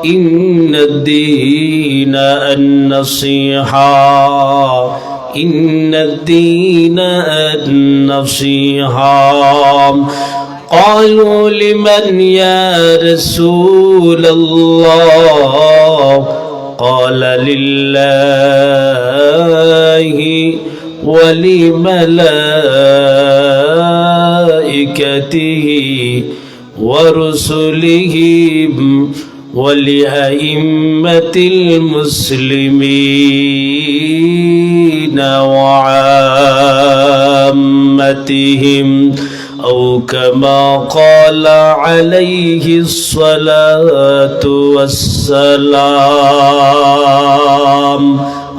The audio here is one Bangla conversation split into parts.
إن الدين النصيحة إن الدين النصيحة قالوا لمن يا رسول الله قال لله ولملائكته ورسله ولأئمة المسلمين وعامتهم أو كما قال عليه الصلاة والسلام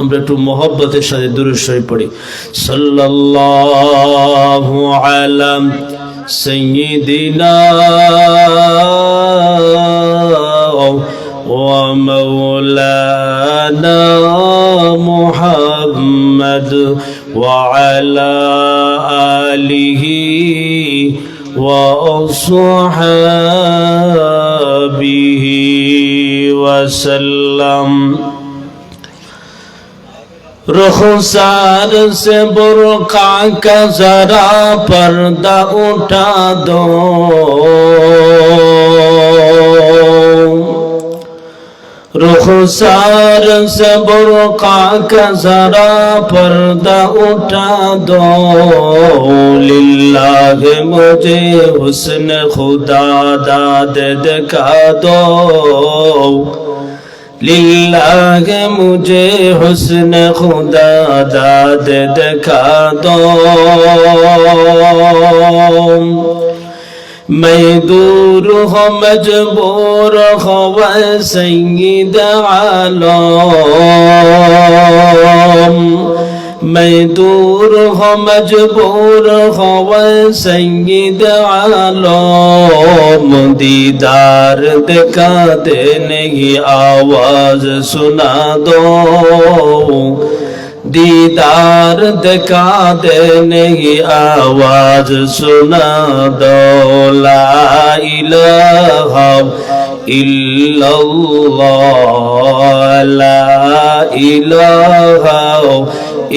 আমরা একটু মহব্বতের সাথে দুরূদ শরীফ পড়ি সাল্লাল্লাহু আলা সাইয়্যিদিনা ওয়া মাওলানা মুহাম্মদ ওয়া আলা আলিহি ওয়া আসহাবিহি ওয়া সাল্লাম रुखसार से बुर्का का जरा पर्दा उठा दो रुखसार से बुर्का का जरा पर्दा उठा दो लिल्लाह मुझे हुस्न खुदा दाद दिखा दो लिल्लाह मुझे हुस्न खुदा दाद दिखा दो मैं दूर हो मजबूर हो सय्यिद आलम मैं दूर हो मजबूर हो सय्यिद आलम दीदार दिखा देने की आवाज सुना दो दीदार दिखा देने की आवाज सुना दो ला इलाहा इल्लल्लाह ला इलाहा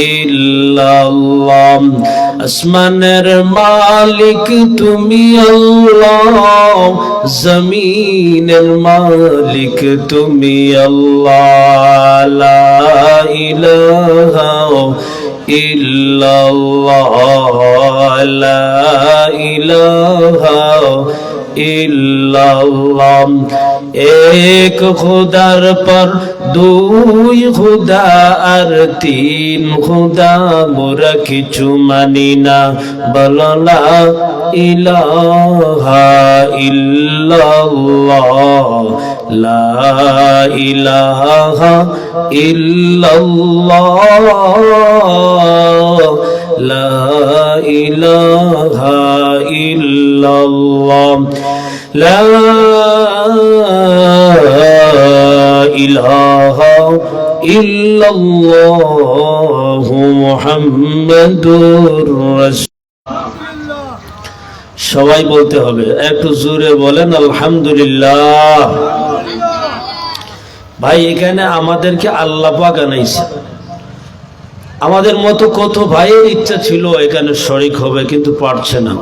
इल्लल्लाह আসমানের মালিক তুমি আল্লাহ জমিনের মালিক তুমি আল্লাহ লা ইলাহা ইল্লাল্লাহ লা ইলাহা ইল্লাল্লাহ এক খুদার পর দুই খুদা আর তিন খুদা মোরা কিছু মানি না বলো লা ইলাহা ইল্লাল্লাহ লা ইলাহা ইল্লাল্লাহ লা ইলাহা ইল্লাল্লাহ লা ইলাহা ইল্লাল্লাহ মুহাম্মাদুর রাসূল সবাই বলতে হবে একটু জোরে বলেন আলহামদুলিল্লাহ ভাই এখানে আমাদেরকে আল্লাহ পাক আনাইছে আমাদের মতো কত ভাইয়ের ইচ্ছা ছিল এখানে শরীক হবে কিন্তু পারছে না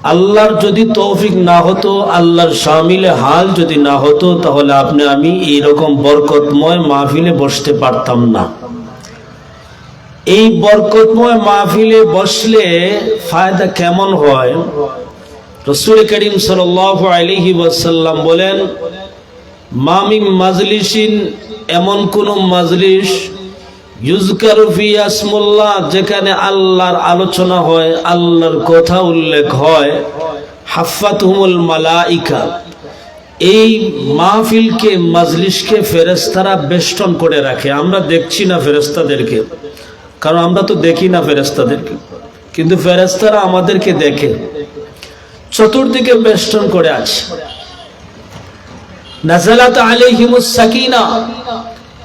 আল্লাহর যদি তৌফিক না হতো আল্লাহর শামিলে হাল যদি না হতো তাহলে আপনি আমি এরকম বরকতময় মাহফিলে বসতে পারতাম না এই বরকতময় মাহফিলে বসলে ফায়দা কেমন হয় রাসূল করিম সাল্লাল্লাহু আলাইহি ওয়াসাল্লাম বলেন মা মিন মাজলিসিন এমন কোন মাজলিস ইউজকারু ফি ইসমুল্লাহ যেখানে আল্লাহর আলোচনা হয় আল্লাহর কথা উল্লেখ হয় হাফাতুহুমুল মালাইকা এই মাহফিলকে মাজলিসকে ফেরেশতারা বেষ্টন করে রাখে আমরা দেখছি না ফেরেশতাদেরকে কারণ আমরা তো দেখি না ফেরেশতাদেরকে কিন্তু ফেরেশতারা আমাদেরকে দেখে চতুর্দিকে বেষ্টন করে আছে নাযালাত আলাইহিমুস সাকিনা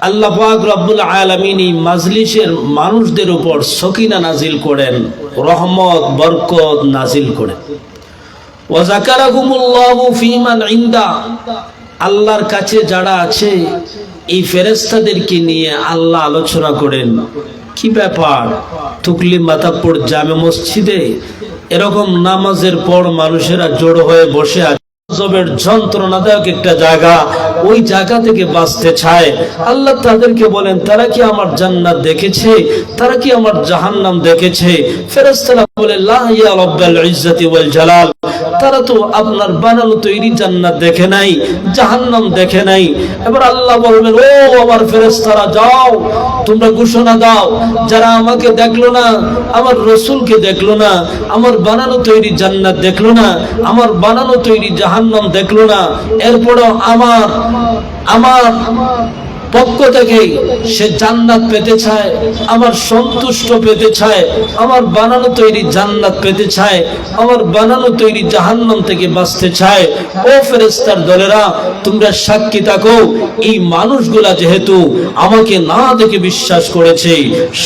আল্লাহ পাক রব্বুল আলামিন এই মাজলিসের মানুষদের উপর সকিনা নাজিল করেন রহমত বরকত নাজিল করেন ওয়া যাকারাহুমুল্লাহু ফীমান ইনদা আল্লাহর কাছে যারা আছে এই ফেরেশতাদেরকে নিয়ে আল্লাহ আলোচনা করেন, কি ব্যাপার তুকলি মাতাপুর জামে মসজিদে এরকম নামাজের পর মানুষেরা জড়ো হয়ে বসে আছে, গজবের যন্ত্রণাদায়ক একটা জায়গা, ওই জায়গা থেকে বাঁচতে চায়। আল্লাহ তাদেরকে বলেন, তারা কি আমার জান্নাত দেখেছে? তারা কি আমার জাহান্নাম দেখেছে? ফেরেশতারা বলে, লা ইয়া রাব্বাল ইজ্জতি ওয়াল জালাল, তারা তো আপনার বানানো তৈরি জান্নাত দেখে নাই, জাহান্নাম দেখে নাই। এবার আল্লাহ বলবেন, ও আমার ফেরেশতারা, যাও তোমরা ঘোষণা দাও, যারা আমাকে দেখলো না, আমার রাসূলকে দেখলো না, আমার বানানো তৈরি জান্নাত দেখলো না, আমার বানানো তৈরি জাহান্নাম দেখলো না, এরপরও আমার পক্ষ থেকে সে জান্নাত পেতে চায়, আমার সন্তুষ্ট পেতে চায়, আমার বানানো তৈরি জান্নাত পেতে চায়, আমার বানানো তৈরি জাহান্নাম থেকে বাঁচতে চায়, ও ফেরেশতার দলেরা তোমরা সাক্ষী থাকো, এই মানুষগুলা যেহেতু আমাকে না দেখে বিশ্বাস করেছে,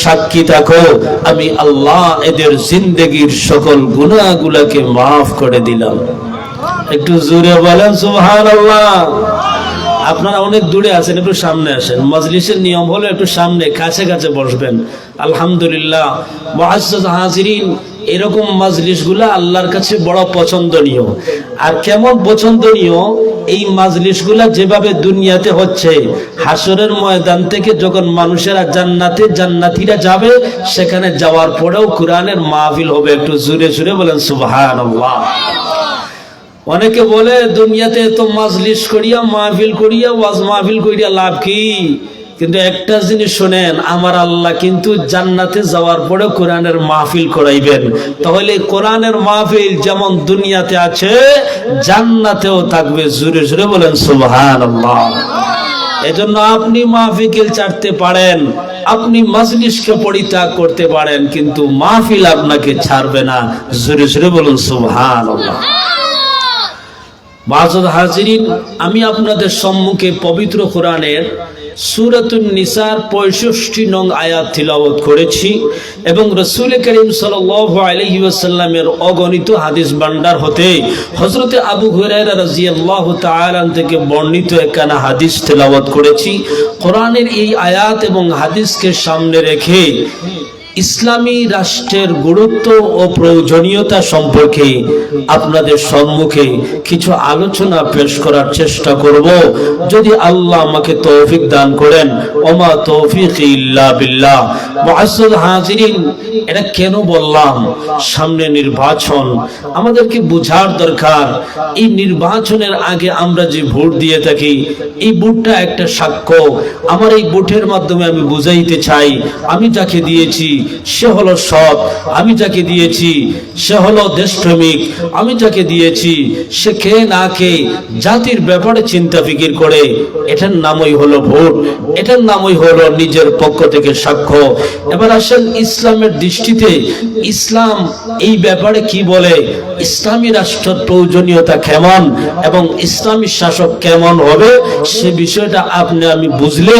সাক্ষী থাকো আমি আল্লাহ এদের জিন্দেগীর সকল গুনাহগুলোকে মাফ করে দিলাম। একটু জোরে বলেন সুবহানাল্লাহ। আপনারা অনেক দূরে আছেন, একটু সামনে আসেন। মজলিসের নিয়ম হলো একটু সামনে কাছে কাছে বসবেন। আলহামদুলিল্লাহ মুআজ্জাজ হাজিরিন, এরকম মজলিসগুলো আল্লাহর কাছে বড় পছন্দনীয়। আর কেমন পছন্দনীয়, এই মজলিসগুলো যেভাবে দুনিয়াতে হচ্ছে, হাসরের ময়দান থেকে যখন মানুষেরা জান্নাতীরা যাবে, সেখানে যাওয়ার পরেও কোরআনের মাহফিল হবে। একটু জোরে জোরে বলেন সুবহানাল্লাহ। অনেকে বলে দুনিয়াতে তো মাজলিস করিয়া মাহফিল করিয়া ওয়াজ মাহফিল করিয়া লাভ কি? কিন্তু একটা জিনিস শোনেন, আমার আল্লাহ কিন্তু জান্নাতে যাওয়ার পরে কোরআনের মাহফিল করাইবেন। তাহলে কোরআনের মাহফিল যেমন দুনিয়াতে আছে, জান্নাতেও থাকবে। জোরে জোরে বলেন সুবহানাল্লাহ। এজন্য আপনি মাহফিল ছাড়তে পারেন, আপনি মাজলিসকে পরিত্যাগ করতে পারেন, কিন্তু মাহফিল আপনাকে ছাড়বে না। জোরে জোরে বলুন সুবহানাল্লাহ। মুআজ্জাজ হাজিরিন, আমি আপনাদের সম্মুখে পবিত্র কোরআনের সূরাতুন নিসার 65 নং আয়াত তিলাওয়াত করেছি এবং রাসূল করিম সাল্লাল্লাহু আলাইহি ওয়াসাল্লামের অগণিত হাদিস ভান্ডার হতে হযরত আবু হুরায়রা রাদিয়াল্লাহু তাআলা থেকে বর্ণিত একখানা হাদিস তিলাওয়াত করেছি। কোরআনের এই আয়াত এবং হাদিসকে সামনে রেখে ইসলামী রাষ্ট্রের গুরুত্ব ও প্রয়োজনীয়তা সম্পর্কে আপনাদের সম্মুখে কিছু আলোচনা পেশ করার চেষ্টা করব, যদি আল্লাহ আমাকে তৌফিক দান করেন। ওমা তৌফিক ইল্লা বিল্লাহ। মুআজ্জাজ হাজিরিন, এটা কেন বললাম? সামনে নির্বাচন, আমাদেরকে বুঝার দরকার, এই নির্বাচনের আগে আমরা যে ভোট দিয়ে থাকি, এই ভোটটা একটা সাক্ষ্য। আমার এই ভোটের মাধ্যমে আমি বুঝাইতে চাই, আমি যাকে দিয়েছি সে হলো সৎ, আমি যাকে দিয়েছি সে হলো দেশপ্রেমিক, আমি যাকে দিয়েছি সে কে না কে জাতির ব্যাপারে চিন্তা ফিকির করে। এটার নামই হলো ভোট, এটার নামই হলো নিজের পক্ষ থেকে সাক্ষ্য। এবার আসেন ইসলামের দৃষ্টিতে ইসলাম এই ব্যাপারে কি বলে, ইসলামী রাষ্ট্রের প্রয়োজনীয়তা কেমন এবং ইসলামী শাসক কেমন হবে, সে বিষয়টা আপনি আমি বুঝলে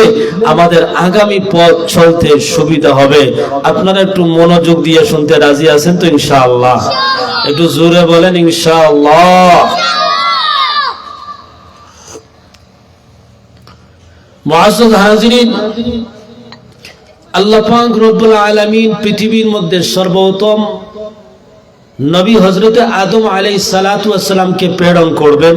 আমাদের আগামী পথ চলতে সুবিধা হবে। আপনারা একটু মনোযোগ দিয়ে শুনতে রাজি আছেন তো ইনশাআল্লাহ? একটু জোরে বলেন ইনশাআল্লাহ। মুআজ্জাজ হাজিরিন, আল্লাহ পাক রব্বুল আলামিন পৃথিবীর মধ্যে সর্বোত্তম নবী হযরতে আদম আলাইহিস সালাতু ওয়াস সালামকে প্রেরণ করবেন।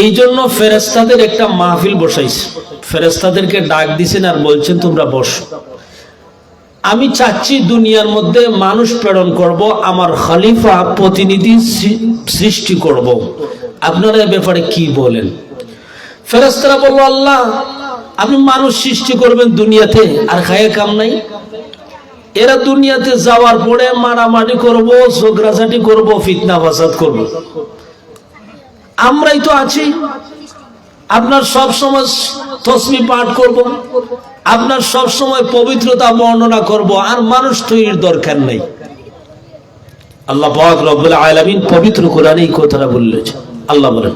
এই জন্য ফেরেশতাদের একটা মাহফিল বসাইছে, ফেরেশতাদেরকে ডাক দিয়েছেন আর বলছেন তোমরা বসো। আমি চাচ্ছি দুনিয়ার মধ্যে মানুষ প্রেরণ করব, আমার খলিফা প্রতিনিধি সৃষ্টি করব, আপনারা এ ব্যাপারে কি বলেন? ফেরেশতারা বলল, আল্লাহ আপনি মানুষ সৃষ্টি করবেন দুনিয়াতে, আর খায়ে কাম নাই? এরা দুনিয়াতে যাওয়ার পরে মারামারি করব, ঝগড়াঝাটি করব, ফিতনা ফাসাদ করব। আমরাই তো আছি, আপনার সব সময় তসবিহ পাঠ করব, আপনার সব সময় পবিত্রতা বর্ণনা করব, আর মানুষ তৈরির দরকার নেই। আল্লাহ পাক রব্বুল আলামিন পবিত্র কোরআনে এই কথাটা বলেছেন। আল্লাহ বলেন,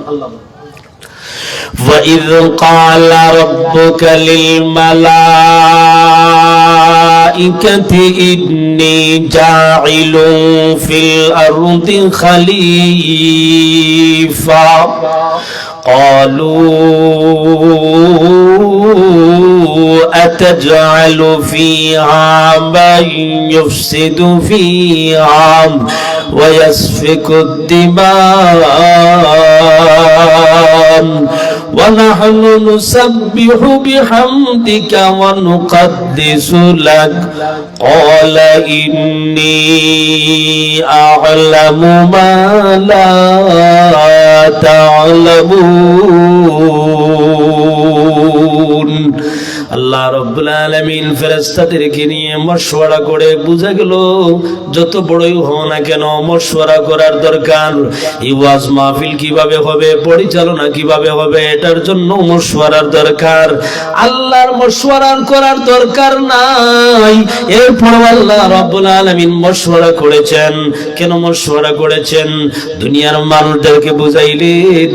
وَإِذْ قَالَ رَبُّكَ لِلْمَلَائِكَةِ إِنِّي جَاعِلٌ فِي الْأَرْضِ خَلِيفَةً قالوا أتجعل فيها من يفسد فيها ويسفك الدماء ونحن نسبح بحمدك ونقدس لك قال إني أعلم ما لا تعلمون আল্লাহ রাব্বুল আলামিন ফেরেশতাদেরকে নিয়ে মশওয়ারা করে বুঝা গেল যত বড়ই হও না কেন মশওয়ারা করার দরকার। এই ওয়াজ মাহফিল কিভাবে হবে, পরিচালনা কিভাবে হবে, এটার জন্য মশওয়ারার দরকার। আল্লাহর মশওয়ারা করার দরকার নাই। এরপর আল্লাহ রাব্বুল আলামিন মশওয়ারা করেছেন। কেন মশওয়ারা করেছেন? দুনিয়ার মানুষদেরকে বুঝাইলেন,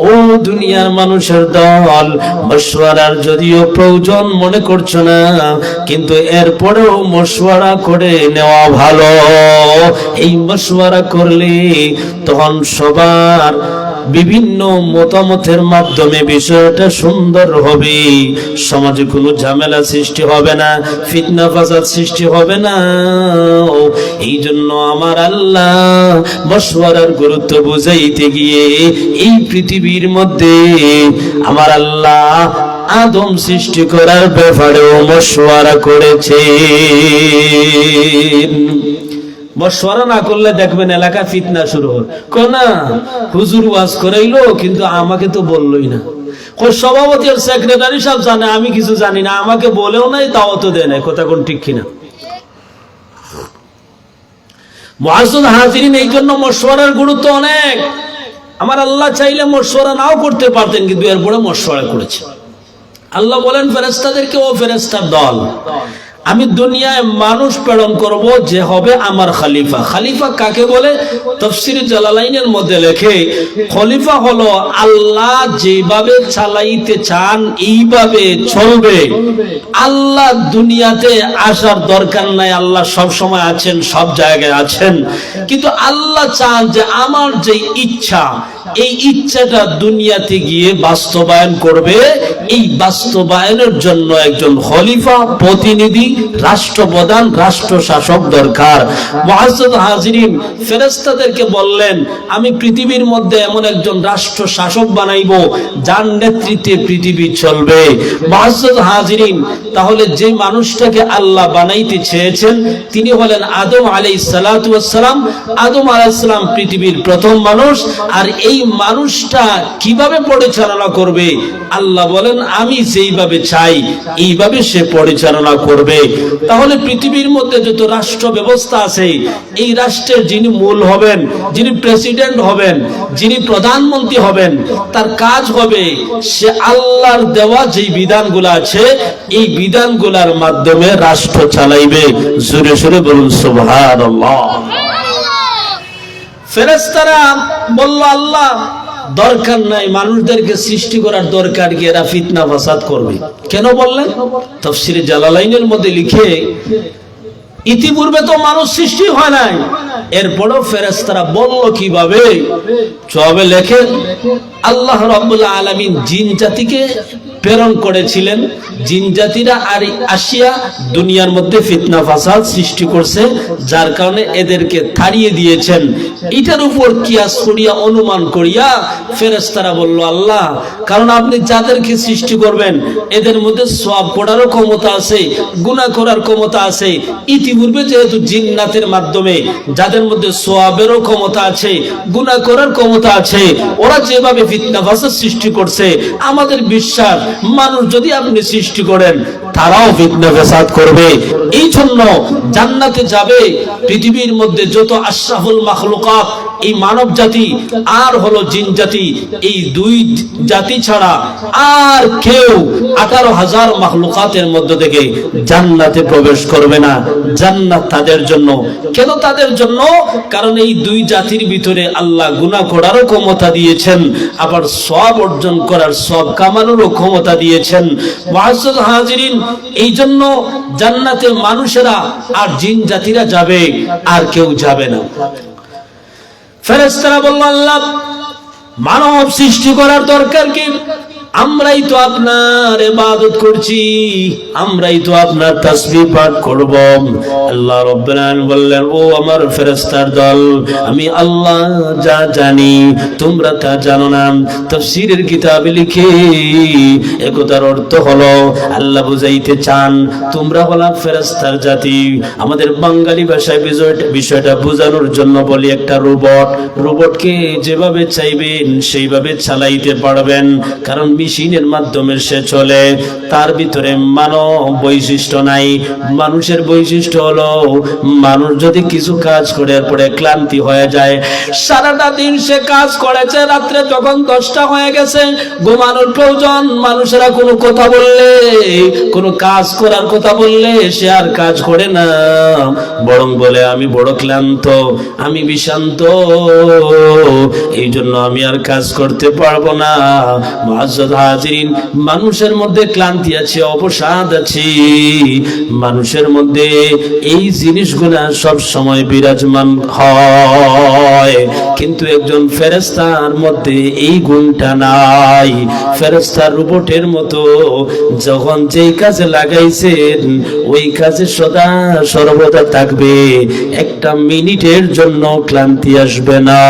ও দুনিয়ার মানুষের দল, মশওয়ারার যদিও প্রয়োজন মনে করছো না, কিন্তু এরপরেও মশওয়ারা করে নেওয়া ভালো। এই মশওয়ারা করলে তখন সবার বিভিন্ন মতামতের মাধ্যমে বিষয়টা সুন্দর হবে, সমাজে কোনো ঝামেলা সৃষ্টি হবে না, ফিতনা ফাসাদ সৃষ্টি হবে না। এই জন্য আমার আল্লাহ মশওয়ারার গুরুত্ব বুঝাইতে গিয়ে এই পৃথিবীর মধ্যে আমার আল্লাহ আদম সৃষ্টি করার ব্যাপারেও মশওয়ারা করেছে। মশওয়ারা না করলে দেখবেন এলাকা ফিতনা শুরু হয়। না হুজুর ওয়াজ করাইলো কিন্তু আমাকে তো বললোই না। সভাপতি আর সেক্রেটারি সব জানে, আমি কিছু জানি না, আমাকে বলেও নাই, দাওয়াতও দেয় নাই। কথা কোন ঠিক কিনা? মুআজ্জাজ হাজিরিন, এই জন্য মশওয়ারার গুরুত্ব অনেক। আমার আল্লাহ চাইলে মশওয়ারা নাও করতে পারতেন, কিন্তু এরপরে মশওয়ারা করেছে। আল্লাহ বলেন ফেরেশতাদেরকে, ও ফেরেশতার দল, আমি দুনিয়ায় মানুষ প্রেরণ করব যে হবে আমার খলিফা। খলিফা কাকে বলে? তাফসীরে জালালাইনের মধ্যে লেখে, খলিফা হলো আল্লাহ যেভাবে চালাইতে চান এইভাবে চলবে। আল্লাহ দুনিয়াতে আসার দরকার নাই, আল্লাহ সব সময় আছেন, সব জায়গায় আছেন, কিন্তু আল্লাহ চান যে আমার যে ইচ্ছা, এই ইচ্ছাটা দুনিয়াতে গিয়ে বাস্তবায়ন করবে। এই বাস্তবায়নের জন্য একজন খলিফা, প্রতিনিধি, রাষ্ট্রপ্রধান, রাষ্ট্র শাসক দরকার। মুআজ্জাজ হাজিরিন, ফেরেশতাদেরকে বললেন, আমি পৃথিবীর মধ্যে এমন একজন রাষ্ট্র শাসক বানাইবো যার নেতৃত্বে পৃথিবী চলবে। মুআজ্জাজ হাজিরিন, তাহলে যে মানুষটাকে আল্লাহ বানাইতে চেয়েছেন তিনি হলেন আদম আলাইহিস সালাতু ওয়াস সালাম। আদম আলাইহিস সালাম পৃথিবীর প্রথম মানুষ। আর এই মানুষটা কিভাবে পরিচালনা করবে? আল্লাহ বলেন, আমি যেইভাবে চাই এইভাবে সে পরিচালনা করবে। তাহলে পৃথিবীর মধ্যে যত রাষ্ট্র ব্যবস্থা আছে, এই রাষ্ট্রের যিনি মূল হবেন, যিনি প্রেসিডেন্ট হবেন, যিনি প্রধানমন্ত্রী হবেন, তার কাজ হবে সে আল্লাহর দেওয়া যে বিধানগুলো আছে এই বিধানগুলোর মাধ্যমে রাষ্ট্র চালাইবে। জোরে জোরে বলুন সুবহানাল্লাহ। ফেরেশতারা বলল, আল্লাহ দরকার নাই, মানুষদেরকে সৃষ্টি করার দরকার কি, এরা ফিতনা ফাসাদ করবে। কেন বললেন? তাফসীরে জালালাইনের মধ্যে লিখে, ইতিপূর্বে তো মানুষ সৃষ্টি হয় নাই, এরপরও ফেরেশতারা বলল কিভাবে? জবাবে লেখে, আল্লাহ রাব্বুল আলামিন জিন জাতিকে প্রেরণ করেছিলেন। জিন জাতিরা আর আসিয়া দুনিয়ার মধ্যে ফিতনা ফাসাদ সৃষ্টি করছে, যার কারণে এদেরকে তাড়িয়ে দিয়েছেন। এটার উপর কিয়াস করিয়া, অনুমান করিয়া ফেরেশতারা বলল, আল্লাহ, কারণ আপনি যাদেরকে সৃষ্টি করবেন এদের মধ্যে সওয়াব করারও ক্ষমতা আছে, গুনাহ করার ক্ষমতা আছে। ইতিপূর্বে যেহেতু জিন্নাতের মাধ্যমে যাদের মধ্যে সওয়াবেরও ক্ষমতা আছে, গুনাহ করার ক্ষমতা আছে, ওরা যেভাবে ফিতনা ফাসাদ সৃষ্টি করছে, আমাদের বিশ্বাস মানুষ যদি আপনি সৃষ্টি করেন তারাও ফিতনা ফাসাদ করবে। এই জন্য জান্নাতে যাবে পৃথিবীর মধ্যে যত আশরাফুল মাখলুকাত, এই মানব জাতি আর হলো জিন জাতি, এই দুই জাতি ছাড়া আর কেউ 18,000 মাখলুকাতের মধ্য থেকে জান্নাতে প্রবেশ করবে না। জান্নাত তাদের জন্য। কেন তাদের জন্য? কারণ এই দুই জাতির ভিতরে আল্লাহ গুনাহ করারও ক্ষমতা দিয়েছেন, আবার সওয়াব অর্জন করার, সওয়াব কামানোরও ক্ষমতা দিয়েছেন। মুআজ্জাজ হাজিরিন, এই জন্য জান্নাতে মানুষেরা আর জিন জাতিরা যাবে, আর কেউ যাবে না। ফেরেশতারা বলল, আল্লাহ মানব সৃষ্টি করার দরকার কি? আমরাই তো আপনার ইবাদত করছি, আমরাই তো আপনার তাসবিহ পাঠ করব। আল্লাহ রাব্বুল আলামিন বললেন, ও আমার ফেরেশতার দল, আমি আল্লাহ যা জানি তোমরা তা জানো না। তাফসীরের কিতাবে লিখে একতার অর্থ হলো আল্লাহ বুঝাইতে চান তোমরা হলো ফেরেশতার জাতি। আমাদের বাঙালি ভাষায় বিষয়টা বোঝানোর জন্য বলি, একটা রোবটকে যেভাবে চাইবেন সেইভাবে চালাইতে পারবেন, কারণ মেশিনের মাধ্যমে সে চলে, তার ভিতরে মানব বৈশিষ্ট্য নাই। মানুষের বৈশিষ্ট্য হলো মানুষ যদি কিছু কাজ করে এরপরে ক্লান্তি হয়ে যায়, সারাটা দিন সে কাজ করেছে, রাত্রে যখন 10টা হয়ে গেছে ঘুমানোর প্রয়োজন, মানুষেরা কোনো কথা বললে, কোনো কাজ করার কথা বললে সে আর কাজ করে না, বরং বলে আমি বড় ক্লান্ত, আমি বিষান্ত, এই জন্য আমি আর কাজ করতে পারবো না। মুআজ্জাজ হাজিরিন, মানুষের মধ্যে ক্লান্তি আছে, অবসাদ আছে, মানুষের মধ্যে এই জিনিসগুলা সব সময় বিরাজমান হয়, কিন্তু একজন ফেরেশতার মধ্যে এই গুণটা নাই। ফেরেশতার রোবটের মতো যখন যেই কাজে লাগাইছেন ওই কাজে সদা সর্বদা থাকবে, একটা মিনিটের জন্য ক্লান্তি আসবে না।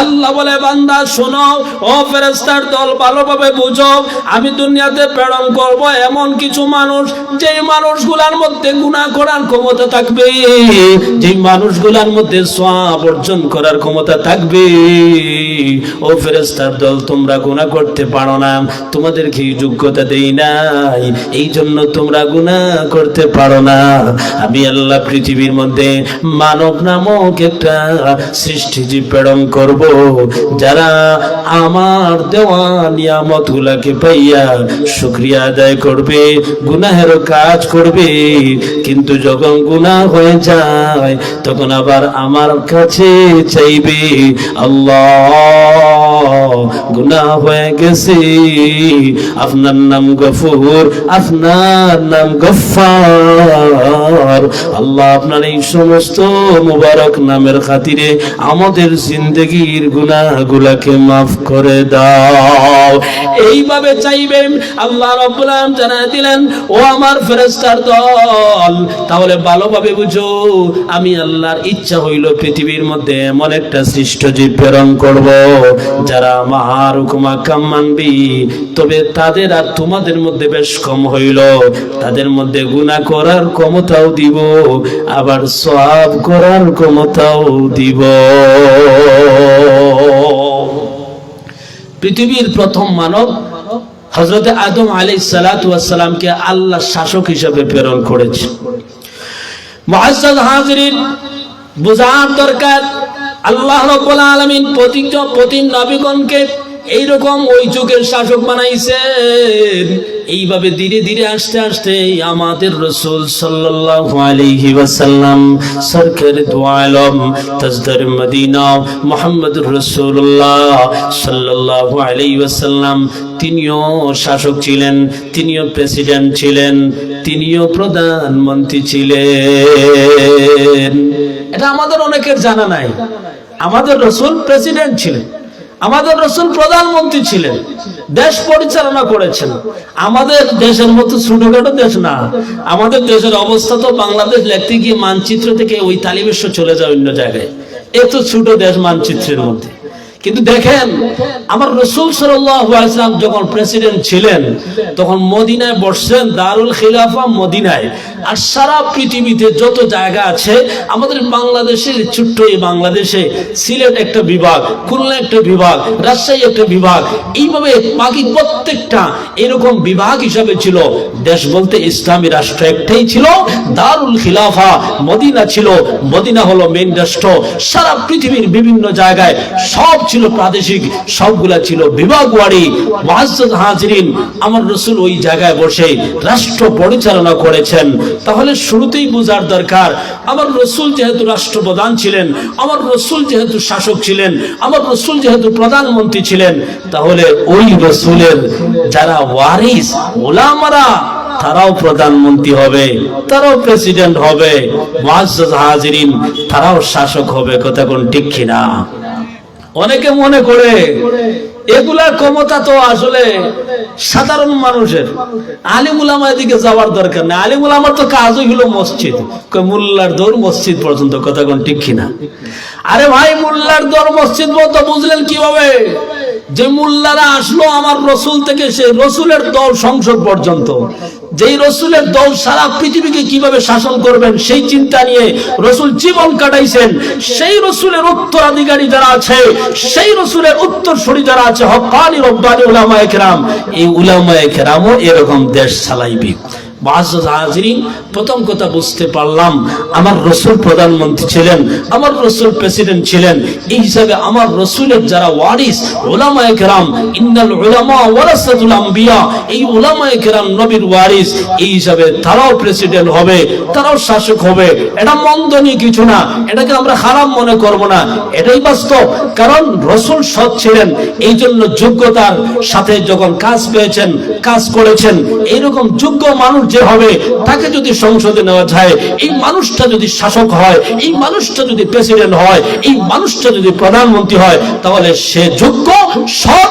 আল্লাহ বলে, বান্দা শোনো, ও ফেরেশতার দল ভালোভাবে বুঝো, আমি দুনিয়াতে প্রেরণ করব এমন কিছু মানুষ, যে মানুষগুলোর মধ্যে গুনাহ করার ক্ষমতা থাকবে, যে মানুষগুলোর মধ্যে সওয়াব অর্জন করার ক্ষমতা থাকবে। ও ফেরেশতার দল, তোমরা গুনাহ করতে পারো না, তোমাদেরকে যোগ্যতা দেই নাই, এই জন্য তোমরা গুনাহ করতে পারো না। আমি আল্লাহ পৃথিবীর মধ্যে মানব নামক একটা সৃষ্টিজীব প্রেরণ করব, যারা আমার দেওয়া নিয়ামতগুলোকে পাইয়া শুকরিয়া আদায় করবে, গুনাহের কাজ করবে, কিন্তু যখন গুনাহ হয়ে যায় তখন আবার আমার কাছে চাইবে, আল্লাহ গুনাহ হয়ে গেছে, আপনার নাম গফুর, আপনার নাম গফফার, আল্লাহ আপনার এই সমস্ত মুবারক নামের খাতিরে আমাদের জিন্দেগির গুনাহগুলোকে মাফ করে দাও। এইভাবে চাইবেন। আল্লাহ রাব্বুল আলামিন জানায় দিলেন, ও আমার ফেরেশতার দল, তাহলে ভালোভাবে বুঝো, আমি আল্লাহর ইচ্ছা হইল পৃথিবীর মধ্যে এমন একটা সৃষ্ট জীব প্রেরণ করব, যারা আমার হুকুম আহকাম মানবি, তবে তাদের আর তোমাদের মধ্যে বেশ কম হইল, তাদের মধ্যে গুনাহ করার ক্ষমতাও দিব, আবার সওয়াব করার ক্ষমতাও দিব। পৃথিবীর প্রথম মানব হযরত আদম আলাইহিস সালাতু ওয়াস সালামকে আল্লাহ শাসক হিসেবে প্রেরণ করেছেন। মুআজ্জাজ হাজিরিন, বুঝার দরকার, আল্লাহ রাব্বুল আলামিন প্রতি নবীগণকে এইরকম ওই যুগের শাসক বানাইছেন। এইভাবে ধীরে ধীরে আস্তে আস্তে আমাদের রাসূল সাল্লাল্লাহু আলাইহি ওয়াসাল্লাম সরকার দু আলম তাজদার মদিনা মুহাম্মদুর রাসূলুল্লাহ সাল্লাল্লাহু আলাইহি ওয়াসাল্লাম, তিনিও শাসক ছিলেন, তিনিও প্রেসিডেন্ট ছিলেন, তিনিও প্রধানমন্ত্রী ছিলেন। এটা আমাদের অনেকের জানা নাই। আমাদের রাসূল প্রেসিডেন্ট ছিলেন, আমাদের রাসূল প্রধানমন্ত্রী ছিলেন, দেশ পরিচালনা করেছেন। আমাদের দেশের মতো ছোটখাটো দেশ না, আমাদের দেশের অবস্থা তো বাংলাদেশ লিখতে গিয়ে মানচিত্র থেকে ওই তালিবেশ্ব চলে যায় অন্য জায়গায়, এত ছোট দেশ মানচিত্রের মধ্যে। কিন্তু দেখেন, আমার রাসূল সাল্লাল্লাহু আলাইহি ওয়াসাল্লাম যখন প্রেসিডেন্ট ছিলেন তখন মদিনায় বসছেন, দারুল খিলাফা মদিনায়। আর সারা পৃথিবীতে যত জায়গা আছে, আমাদের বাংলাদেশের ছোট্ট এই বাংলাদেশে সিলেট একটা বিভাগ, খুলনা একটা বিভাগ, রাজশাহী একটা বিভাগ, এইভাবে বাকি প্রত্যেকটা এরকম বিভাগ হিসাবে ছিল। দেশ বলতে ইসলামী রাষ্ট্র একটাই ছিল, দারুল খিলাফা মদিনা ছিল। মদিনা হলো মেইন রাষ্ট্র। সারা পৃথিবীর বিভিন্ন জায়গায় সব ছিল প্রাদেশিক, সবগুলা ছিল বিভাগওয়ারি। মুআজ্জাজ হাজিরিন, আমার রাসূল ওই জায়গায় বসে রাষ্ট্র পরিচালনা করেছেন। তাহলে শুরুতেই বোঝার দরকার, আমার রাসূল যেহেতু রাষ্ট্রপ্রধান ছিলেন, আমার রাসূল যেহেতু শাসক ছিলেন, আমার রাসূল যেহেতু প্রধানমন্ত্রী ছিলেন, তাহলে ওই রাসূলের যারা ওয়ারিস ওলামারা তারাও প্রধানমন্ত্রী হবে, তারাও প্রেসিডেন্ট হবে, মুআজ্জাজ হাজিরিন, তারাও শাসক হবে। কথা কোন ঠিক কিনা? অনেকে মনে করে এগুলার ক্ষমতা তো আসলে সাধারণ মানুষের, আলিম উলামার দিকে যাওয়ার দরকার নেই। আলিম উলামার তো কাজই হলো মসজিদ, মোল্লার দৌড় মসজিদ পর্যন্ত, কথা কোন ঠিক কিনা? আরে ভাই, মোল্লার দৌড় মসজিদ বলতে বুঝলেন কিভাবে? যে মোল্লারা আসলো আমার রসুল থেকে, সে রসুলের দল সংসদ পর্যন্ত, যেই রসুলের দল সারা পৃথিবীকে কিভাবে শাসন করবেন সেই চিন্তা নিয়ে রসুল জীবন কাটাইছেন। সেই রসুলের উত্তরাধিকারী যারা আছে, সেই রসুলের উত্তরসূরি যারা আছে, হক্কানি রব্বানি উলামায়ে কেরাম, এই উলামায়ে কেরামও এরকম দেশ চালাইবে। প্রথম কথা বুঝতে পারলাম, আমার রসুল প্রধানমন্ত্রী ছিলেন, আমার রসুল প্রেসিডেন্ট ছিলেন, এই হিসাবে আমার রসুলের যারা ওয়ারিস উলামায়ে কেরাম, ইন্নাল উলামা ওয়ারাসাতুল আম্বিয়া, এই উলামায়ে কেরাম নবীর ওয়ারিস, এই হিসাবে তারাও প্রেসিডেন্ট হবে, তারাও শাসক হবে। এটা মন্দ নিয়ে কিছু না, এটাকে আমরা খারাপ মনে করব না, এটাই বাস্তব। কারণ রসুল সৎ ছিলেন, এই জন্য যোগ্যতার সাথে যখন কাজ পেয়েছেন, কাজ করেছেন। এইরকম যোগ্য মানুষ যে হবে, তাকে যদি সংসদে নেওয়া যায়, এই মানুষটা যদি শাসক হয়, এই মানুষটা যদি প্রেসিডেন্ট হয়, এই মানুষটা যদি প্রধানমন্ত্রী হয়, তাহলে সে যোগ্য সৎ,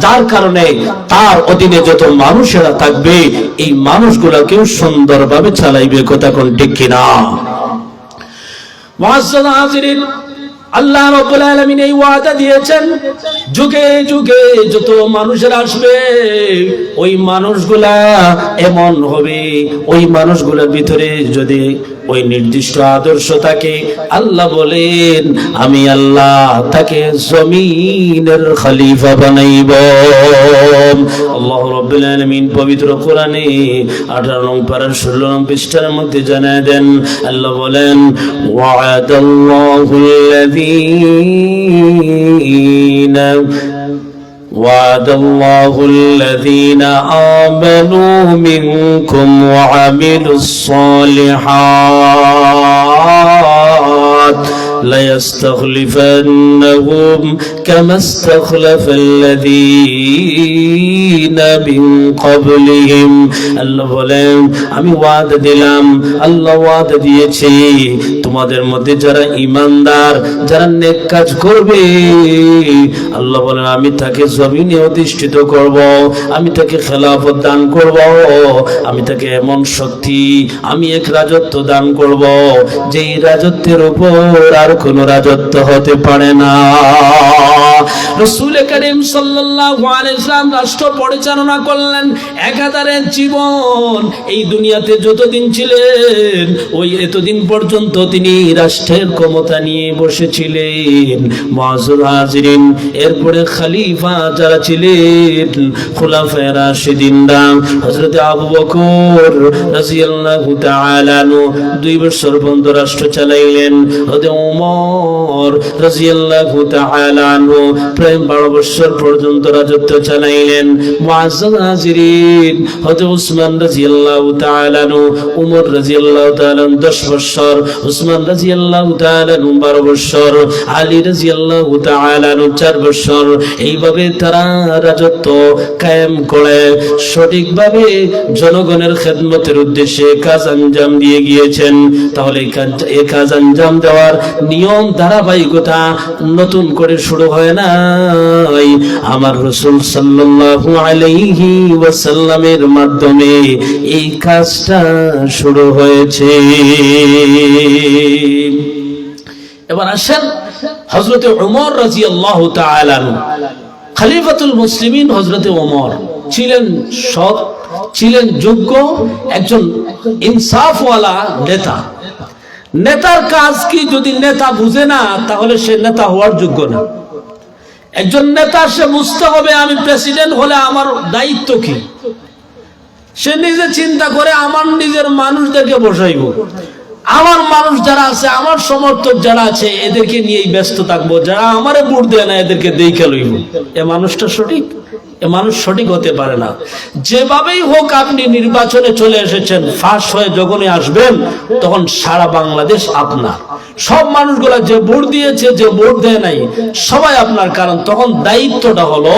যার কারণে তার অধীনে যত মানুষেরা থাকবে, এই মানুষগুলোকেও সুন্দরভাবে চালাইবে, কথা কোন ঠিক কিনা? মুআজ্জাজ হাজিরিন, আল্লাহ রাব্বুল আলামিন এই ওয়াদা দিয়েছেন, যুগে যুগে যত মানুষের আসবে, ওই মানুষগুলা এমন হবে, ওই মানুষগুলোর ভিতরে যদি ওই নির্দিষ্ট আদর্শ থাকে, আল্লাহ বলেন আমি আল্লাহ তাকে জমিনের খলিফা বানাইব। আল্লাহ রাব্বুল আলামিন পবিত্র কোরআনে 18 নং পারার 16 নং পৃষ্ঠার মধ্যে জানায় দেন, আল্লাহ বলেন وعد الله الذين آمنوا منكم وعملوا الصالحات ليستخلفنهم كما استخلف الذين من قبلهم। আল্লাহ বলেন আমি ওয়াদা দিলাম, আল্লাহ ওয়াদা দিয়েছে, তোমাদের মধ্যে যারা ঈমানদার, যারা নেক কাজ করবে, আল্লাহ বলেন আমি তাকে জমিনে অধিষ্ঠিত করব, আমি তাকে খেলাফত দান করব, আমি তাকে এমন শক্তি, আমি এক রাজত্ব দান করব, যেই রাজত্বের উপর আর কোন রাজত্ব হতে পারে না। রাসূল করিম সাল্লাল্লাহু আলাইহি ওয়াসাল্লাম রাষ্ট্র পরিচালনা করলেন, একাধারের জীবন এই দুনিয়াতে যতদিন ছিলেন, ওই এতদিন পর্যন্ত তিনি রাষ্ট্রের ক্ষমতা নিয়ে বসেছিলেন। মুআজ্জাজ হাজিরিন, এরপরে খলিফা যারা ছিলেন, খুলাফায়ে রাশিদিনরা, হযরত আবু বকর রাদিয়াল্লাহু তাআলা আনহু 2 বছর পর্যন্ত রাষ্ট্র চালাইলেন। হযরত ওমর রাদিয়াল্লাহু তাআলা আনহু প্রায় 12 বছর পর্যন্ত রাজত্ব চালাইলেন। মুআজ্জাজ হাজিরিন, হযরত উসমান রাদিয়াল্লাহু তাআলা আনহু, ওমর রাদিয়াল্লাহু তাআলা 10 বছর, উসমান রাদিয়াল্লাহু তাআলা 12 বছর, আলী রাদিয়াল্লাহু তাআলা 4 বছর। এইভাবে তারা রাজত্ব কায়েম করে সঠিকভাবে জনগণের খেদমতের উদ্দেশ্যে কাজ আঞ্জাম দিয়ে গিয়েছেন। তাহলে এই কাজ আঞ্জাম দেওয়ার নিয়ম ধারাবাহিকতা নতুন করে শুরু হয় নাই, আমার রাসূল সাল্লাল্লাহু আলাইহি ওয়াসাল্লামের মাধ্যমে এই কাজটা শুরু হয়েছে। এবার আসেন হযরত ওমর রাদিয়াল্লাহু তাআলা আনহু, খলিফাতুল মুসলিমিন হযরত ওমর ছিলেন সৎ, ছিলেন যোগ্য, একজন ইনসাফওয়ালা নেতা। নেতার কাজ কি যদি নেতা বুঝে না, তাহলে সে নেতা হওয়ার যোগ্য না। একজন নেতা সে বুঝতে হবে আমি প্রেসিডেন্ট হলে আমার দায়িত্ব কি। সে নিজে চিন্তা করে আমার নিজের মানুষদেরকে বসাইব, আমার মানুষ যারা আছে, আমার সমর্থক যারা আছে, এদেরকে নিয়েই ব্যস্ত থাকবো, যারা আমারে ভোট দেয় না এদেরকে দেখে লইব। এ মানুষটা সঠিক? এ মানুষ সঠিক হতে পারে না। যেভাবেই হোক আপনি নির্বাচনে চলে এসেছেন, ফাঁস হয়ে যখনই আসবেন তখন সারা বাংলাদেশ আপনার, সব মানুষগুলা যে ভোট দিয়েছে, যে ভোট দেয় নাই, সবাই আপনার। কারণ তখন দায়িত্বটা হলো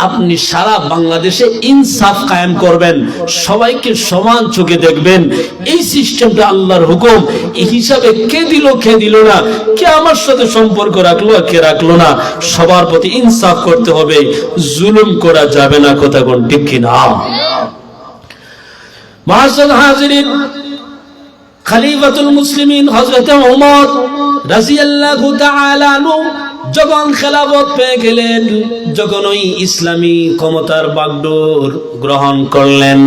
আপনি সারা বাংলাদেশে ইনসাফ কায়েম করবেন, সবাইকে সমান চোখে দেখবেন। এই সিস্টেমটা আল্লাহর হুকুম। এই হিসাবে কে দিল কে দিল না, কে আমার সাথে সম্পর্ক রাখলো কে রাখলো না, সবার প্রতি ইনসাফ করতে হবে, জুলুম করা যাবে না। কথা কোন ঠিক কিনা? মুআজ্জাজ হাজিরিন, খলিফাতুল মুসলিমিন হযরত ওমর রাদিয়াল্লাহু তাআলা আনহু যখন খেলাফত পেয়ে গেলেন, যখন ওই ইসলামী ক্ষমতার বাগডোর গ্রহণ করলেন,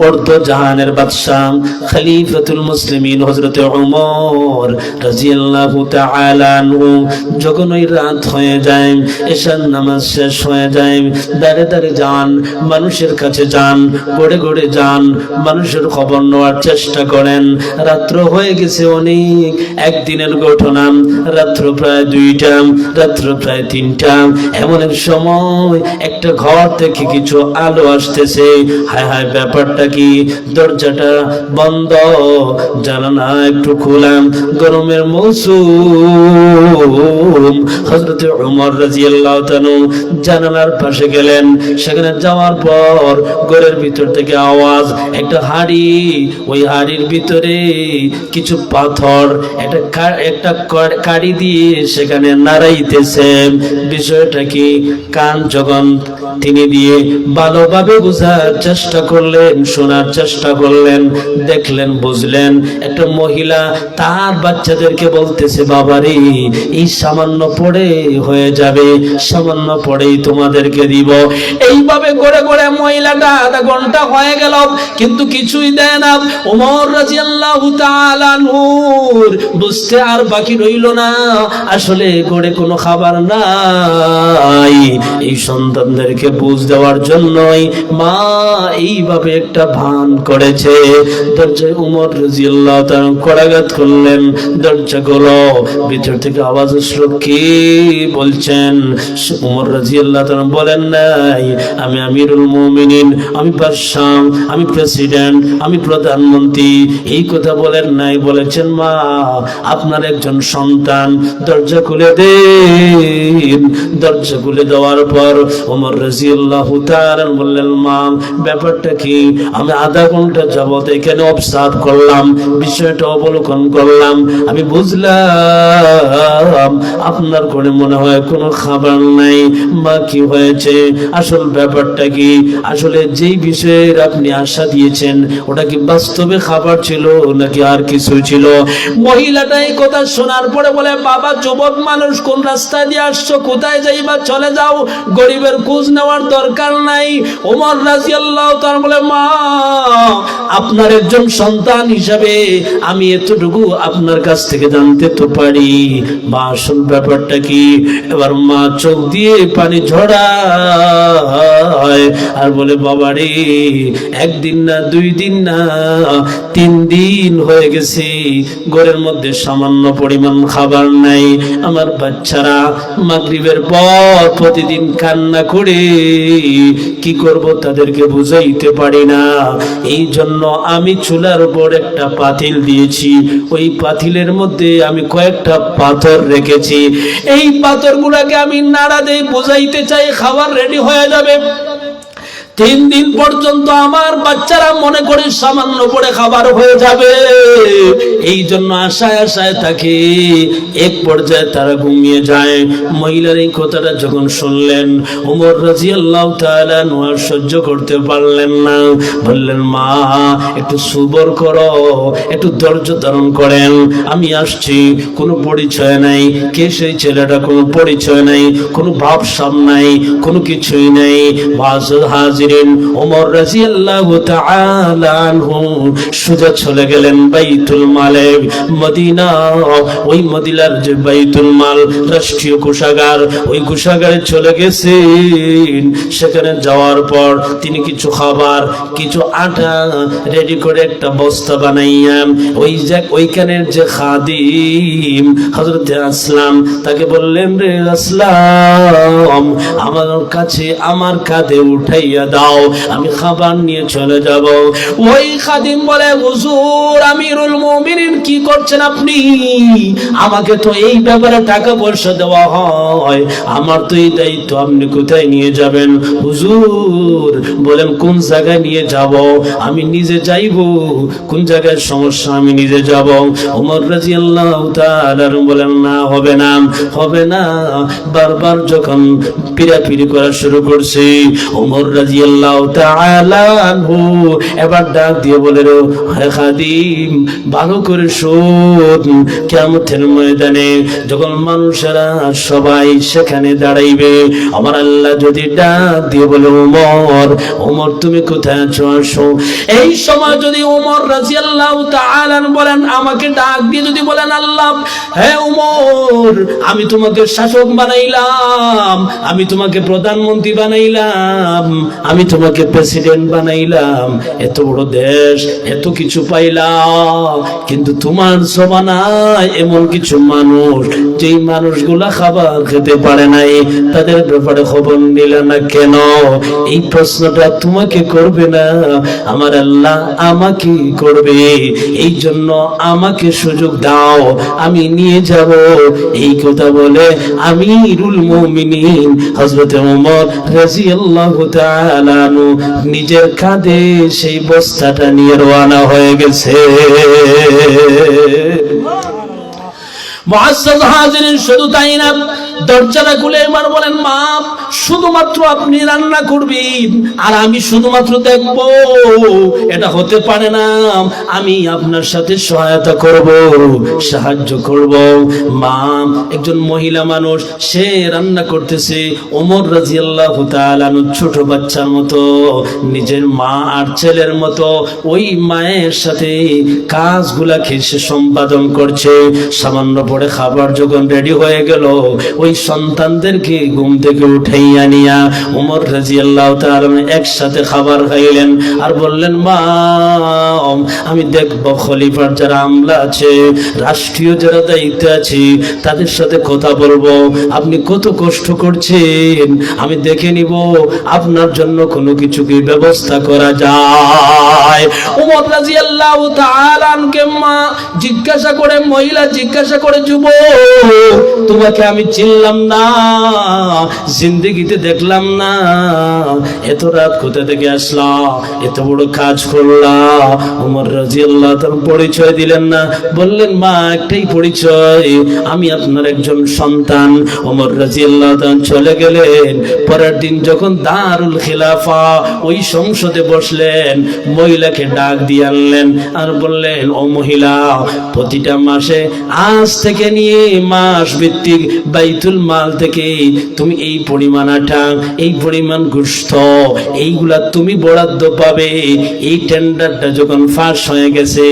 অর্ধ জাহানের বাদশা খলিফাতুল মুসলিমিন হযরত ওমর রাদিয়াল্লাহু তাআলা আনহু যখন ওই রাত হয়ে যায়, এশার নামাজ শেষ হয়ে যায়, দাঁড়ে দাঁড়ে যান, মানুষের কাছে যান, গড়ে গড়ে যান, মানুষের খবর নেওয়ার চেষ্টা করেন। রাত্র হয়ে গেছে অনেক, একদিনের ঘটনা, রাত্র প্রায় 2টা, রাত্র প্রায় 3টা। এমন এক সময় একটা ঘর থেকে কিছু আলো আসতেছে। হায় হায়, ব্যাপারটা কি? দরজাটা বন্ধ, জানালা একটু খোলাম, গরমের মৌসুম। হযরত ওমর রাদিয়াল্লাহু তাআলা জানালার পাশে গেলেন। সেখানে যাওয়ার পর ঘরের ভিতর থেকে আওয়াজ, একটা হাড়ি, ওই হাড়ির ভিতরে কিছু পাথর একটা কাড়ি দিয়ে সেখানে নাড়াইতেছে। বিষয়টা কি? কান যখন তিনি দিয়ে ভালোভাবে বোঝার চেষ্টা করলেন, শোনার চেষ্টা করলেন, দেখলেন, বুঝলেন একটা মহিলা তার বাচ্চাদেরকে বলতেছে, বাবারে এই সামান্য পড়ে হয়ে যাবে, সামান্য পড়েই তোমাদেরকে দিব। এইভাবে করে করে মহিলাটা আধা ঘন্টা হয়ে গেল, কিন্তু কিছুই দেয় না। ওমর রাদিয়াল্লাহু তাআলা আনহুর বুঝতে আর বাকি রইল না, আসলে ঘরে কোনো খাবার নাই। এই সন্তানদেরকে বুঝ দেওয়ার জন্যই মা এইভাবে একটা ভান করেছে। দরজায় ওমর রাদিয়াল্লাহু তাআলা করাঘাত করলেন, দরজা খোলো। ভিতর থেকে আওয়াজ আসলো, কে বলছেন? ওমর রাদিয়াল্লাহু তাআলা বলেন নাই, আমি আমিরুল মুমিনিন, আমি বাদশা, আমি প্রেসিডেন্ট, আমি প্রধানমন্ত্রী। এই কথা বলেন নাই, বলেছেন মা আপনার একজন সন্তান, দরজা খুলে দেন। দরজা খুলে দেওয়ার পর ওমর রাদিয়াল্লাহু তাআলা বললেন, মা ব্যাপারটা কি? আমি আধা ঘন্টা যাবত এখানে অবজার্ভ করলাম, বিষয়টা অবলোকন করলাম, আমি বুঝলাম আপনার ঘরে মনে হয় কোনো খাবার নাই। মা কি হয়েছে? আসল ব্যাপারটা কি? আসলে যেই বিষয়ের আপনি আশা দিয়েছেন ওটা কি বাস্তবে খাবার ছিল নাকি আর কিছু ছিল? মহিলাটা এই কথা শোনার পরে বলে, বাবা যুবক মানুষ, কোন রাস্তা দিয়ে আসছো, কোথায় যাইবা, চলে যাও, গরিবের খোঁজ নেওয়ার দরকার নাই। ওমর রাদিয়াল্লাহু তাআলা বলে, মা আপনার একজন সন্তান হিসাবে আমি এতটুকু আপনার কাছ থেকে জানতে তো পারি, মা আসল ব্যাপারটা কি? এবার মা চোখ দিয়ে পানি ঝরায় আর বলে, বাবা রে, একদিন না, 2 দিন না, 3 দিন হয়ে গেছে, ঘরের মধ্যে সামান্য পরিমাণ খাবার নাই। আমার বাচ্চারা মাগরিবের পর প্রতিদিন কান্না করে, কি করব তাদেরকে বুঝাইতে পারি না। এই জন্য আমি চুলার উপর একটা পাতিল দিয়েছি, ওই পাতিলের মধ্যে আমি কয়েকটা পাথর রেখেছি। এই পাথরগুলোকে আমি নাড়া দিয়ে বুঝাইতে চাই খাবার রেডি হয়ে যাবে। 3 দিন পর্যন্ত আমার বাচ্চারা মনে করে সামান্য পড়ে খাবার হয়ে যাবে, এই জন্য আশায় আশায় থাকে। এক পর্যায়ে তারা ঘুমিয়ে যায়। মহিলার এই কথাটা যখন শুনলেন, ওমর রাদিয়াল্লাহু তাআলা আর সহ্য করতে পারলেন না, বললেন, মা একটু সবর করো, একটু ধৈর্য ধারণ করেন, আমি আসছি। কোনো পরিচয় নাই, কে সেই ছেলেটা, কোনো পরিচয় নাই, কোনো ভাবসাব নাই, কোনো কিছুই নাই। হাজির ওমর রাদিয়াল্লাহু তাআলা আনহু সোজা চলে গেলেন বাইতুল মালে, মদিনা। ওই মদিনার যে বাইতুল মাল, রাষ্ট্রীয় কোষাগার, ওই কোষাগারে চলে গেছেন। সেখানে যাওয়ার পর তিনি কিছু খাবার, কিছু আটা রেডি করে একটা বস্তা বানাইয়া ওইখানের যে খাদিম হযরত আসলাম, তাকে বললেন, রে আসলাম, আমার কাছে আমার কাঁধে উঠাইয়া দাও, আমি খাবার নিয়ে চলে যাব। ওই খাদিম বলে, হুজুর আমিরুল মুমিনিন কি করছেন আপনি? আমাকে তো এই ব্যাপারে টাকা পয়সা দেওয়া হয়, আমার তো এই দায়িত্ব, আপনি কোথায় নিয়ে যাবেন? হুজুর বলেন, কোন জায়গায় নিয়ে যাব? আমি নিজে যাইব। কোন জায়গায় সমস্যা, আমি নিজে যাব। ওমর রাদিয়াল্লাহু তাআলা বলেন, না হবে না, হবে না। বারবার যখন পিরাপিরি করা শুরু করছে, ওমর রাদিয়াল্লাহু তাআলা আনহু এবার ডাক দিয়ে বলে, হে খাদিম ভালো করে শোন, কিয়ামতের ময়দানে যখন মানুষেরা সবাই সেখানে দাঁড়াইবে, আমার আল্লাহ যদি ডাক দিয়ে বলে, ওমর, ওমর তুমি কোথায় আছো, আসো। এই সময় যদি ওমর রাদিয়াল্লাহু তাআলা বলেন, আমাকে ডাক দিয়ে যদি বলেন, আল্লাহ হে ওমর, আমি তোমাকে শাসক বানাইলাম, আমি তোমাকে প্রধানমন্ত্রী বানাইলাম, আমি তোমাকে প্রেসিডেন্ট বানাইলাম, এত বড় দেশ, এত কিছু পাইলাম, কিন্তু তোমার জমানায় এমন কিছু মানুষ, যেই মানুষগুলা খাবার খেতে পারে নাই, তাদের ব্যাপারে খবর নিলে না কেন? এই প্রশ্নটা তোমাকে করবে না, আমার আল্লাহ আমাকে করবে। এই জন্য আমাকে সুযোগ দাও, আমি নিয়ে যাব। এই কথা বলে আমিরুল মুমিনিন হযরত ওমর রাদিয়াল্লাহু তাআলা আনহু নিজের কাঁধে সেই বস্তাটা নিয়ে রওনা হয়ে গেছে। মুআজ্জাজ হাজিরিন, শুধু তাই না, দরজাটা খুলে এবার বলেন, মা শুধুমাত্র আপনি রান্না করবেন আর আমি শুধুমাত্র দেখবো, এটা হতে পারে না। আমি আপনার সাথে সহায়তা করব, সাহায্য করব। মা একজন মহিলা মানুষ, সে রান্না করতেছে। ওমর রাদিয়াল্লাহু তাআলা ছোট বাচ্চার মতো, নিজের মা আর ছেলের মতো ওই মায়ের সাথে কাজগুলাকে সে সম্পাদন করছে। সামান্য পরে খাবার যখন রেডি হয়ে গেল, ওই সন্তানদেরকে ঘুম থেকে উঠাইয়া নিয়া ওমর রাদিয়াল্লাহু তাআলা একসাথে খাবার খাইলেন আর বললেন, মা আমি দেখব খলিফার যারা আমলা আছে, রাষ্ট্রীয় যারা দায়িত্ব আছে, তাদের সাথে কথা বলবো, আপনি কত কষ্ট করছেন, আমি দেখে নিব আপনার জন্য কোনো কিছু কি ব্যবস্থা করা যায়। ওমর রাদিয়াল্লাহু তাআলা কে মা জিজ্ঞাসা করে, মহিলা জিজ্ঞাসা করে, যুবক তোমাকে আমি চিনলাম না, জিন্দেগিতে দেখলাম না, এত রাত কোথা থেকে আসলা, এত বড় কাজ করলা? ওমর রাদিয়াল্লাহু তাআলা পরিচয় দিলেন না, বললেন, মা একটাই পরিচয়, আমি আপনার একজন সন্তান। ওমর রাদিয়াল্লাহু তাআলা চলে গেলেন। পরের দিন যখন দারুল খিলাফা ওই সংসদে বসলেন, মহিলাকে ডাক দিয়ে আনলেন আর বললেন, ও মহিলা, প্রতিটা মাসে আজ থেকে নিয়ে মাস ভিত্তিক বাইতুল মাল থেকে তুমি এই পরিমাণ আটা, এই পরিমাণ গোশত, এইগুলা তুমি বরাদ্দ পাবে। এই টেন্ডারটা যখন ফাঁস হয়ে গেছে,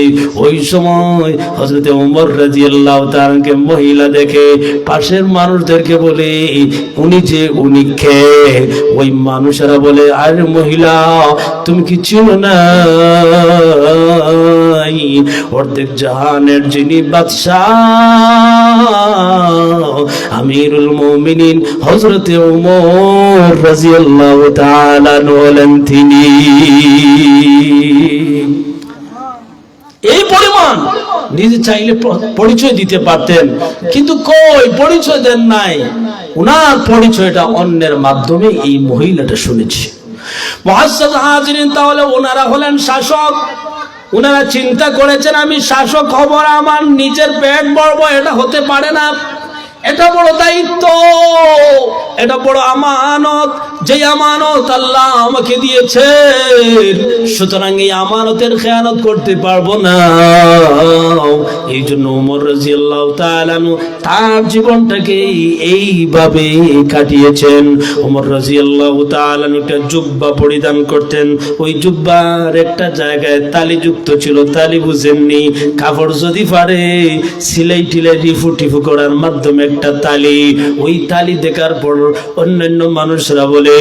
ওই সময় হযরত ওমর রাদিয়াল্লাহু তাআলা মহিলা দেখে পাশের মানুষদেরকে বলে, উনি কে? ওই মানুষেরা বলে, আরে মহিলা, তুমি কি চিনো না, অর্ধেক জাহানের যিনি বাদশাহ আমিরুল মুমিনিন হযরত ওমর রাদিয়াল্লাহু তাআলা হলেন তিনি। এই পরিমাণ নিজে চাইলে পরিচয় দিতে পারতেন, কিন্তু কই, পরিচয় দেন নাই। উনার পরিচয়টা অন্যের মাধ্যমে এই মহিলাটা শুনেছি। মুআজ্জাজ হাজিরিন, তাহলে ওনারা হলেন শাসক। ওনারা চিন্তা করেছেন, আমি শাসক হব, আমার নিজের পেট ভরবো, এটা হতে পারে না। এটা বড় দায়িত্ব, এটা বড় আমানত, যে আমানত আল্লাহ আমাকে দিয়েছেন, সুতরাং এই আমানতের খেয়ানত করতে পারবো না। এই জন্য ওমর রাদিয়াল্লাহু তাআলা তার জীবনটাকে এইভাবে কাটিয়েছেন। ওমর রাদিয়াল্লাহু তাআলা একটা জুব্বা পরিধান করতেন, ওই জুব্বার একটা জায়গায় তালি যুক্ত ছিল, তালি বুঝেননি, কাপড় যদি পারে সিলাই টিলাই রিফু টিফু করার মাধ্যমে একটা তালি, ওই তালি দেখার পর অন্যান্য মানুষরা বলে,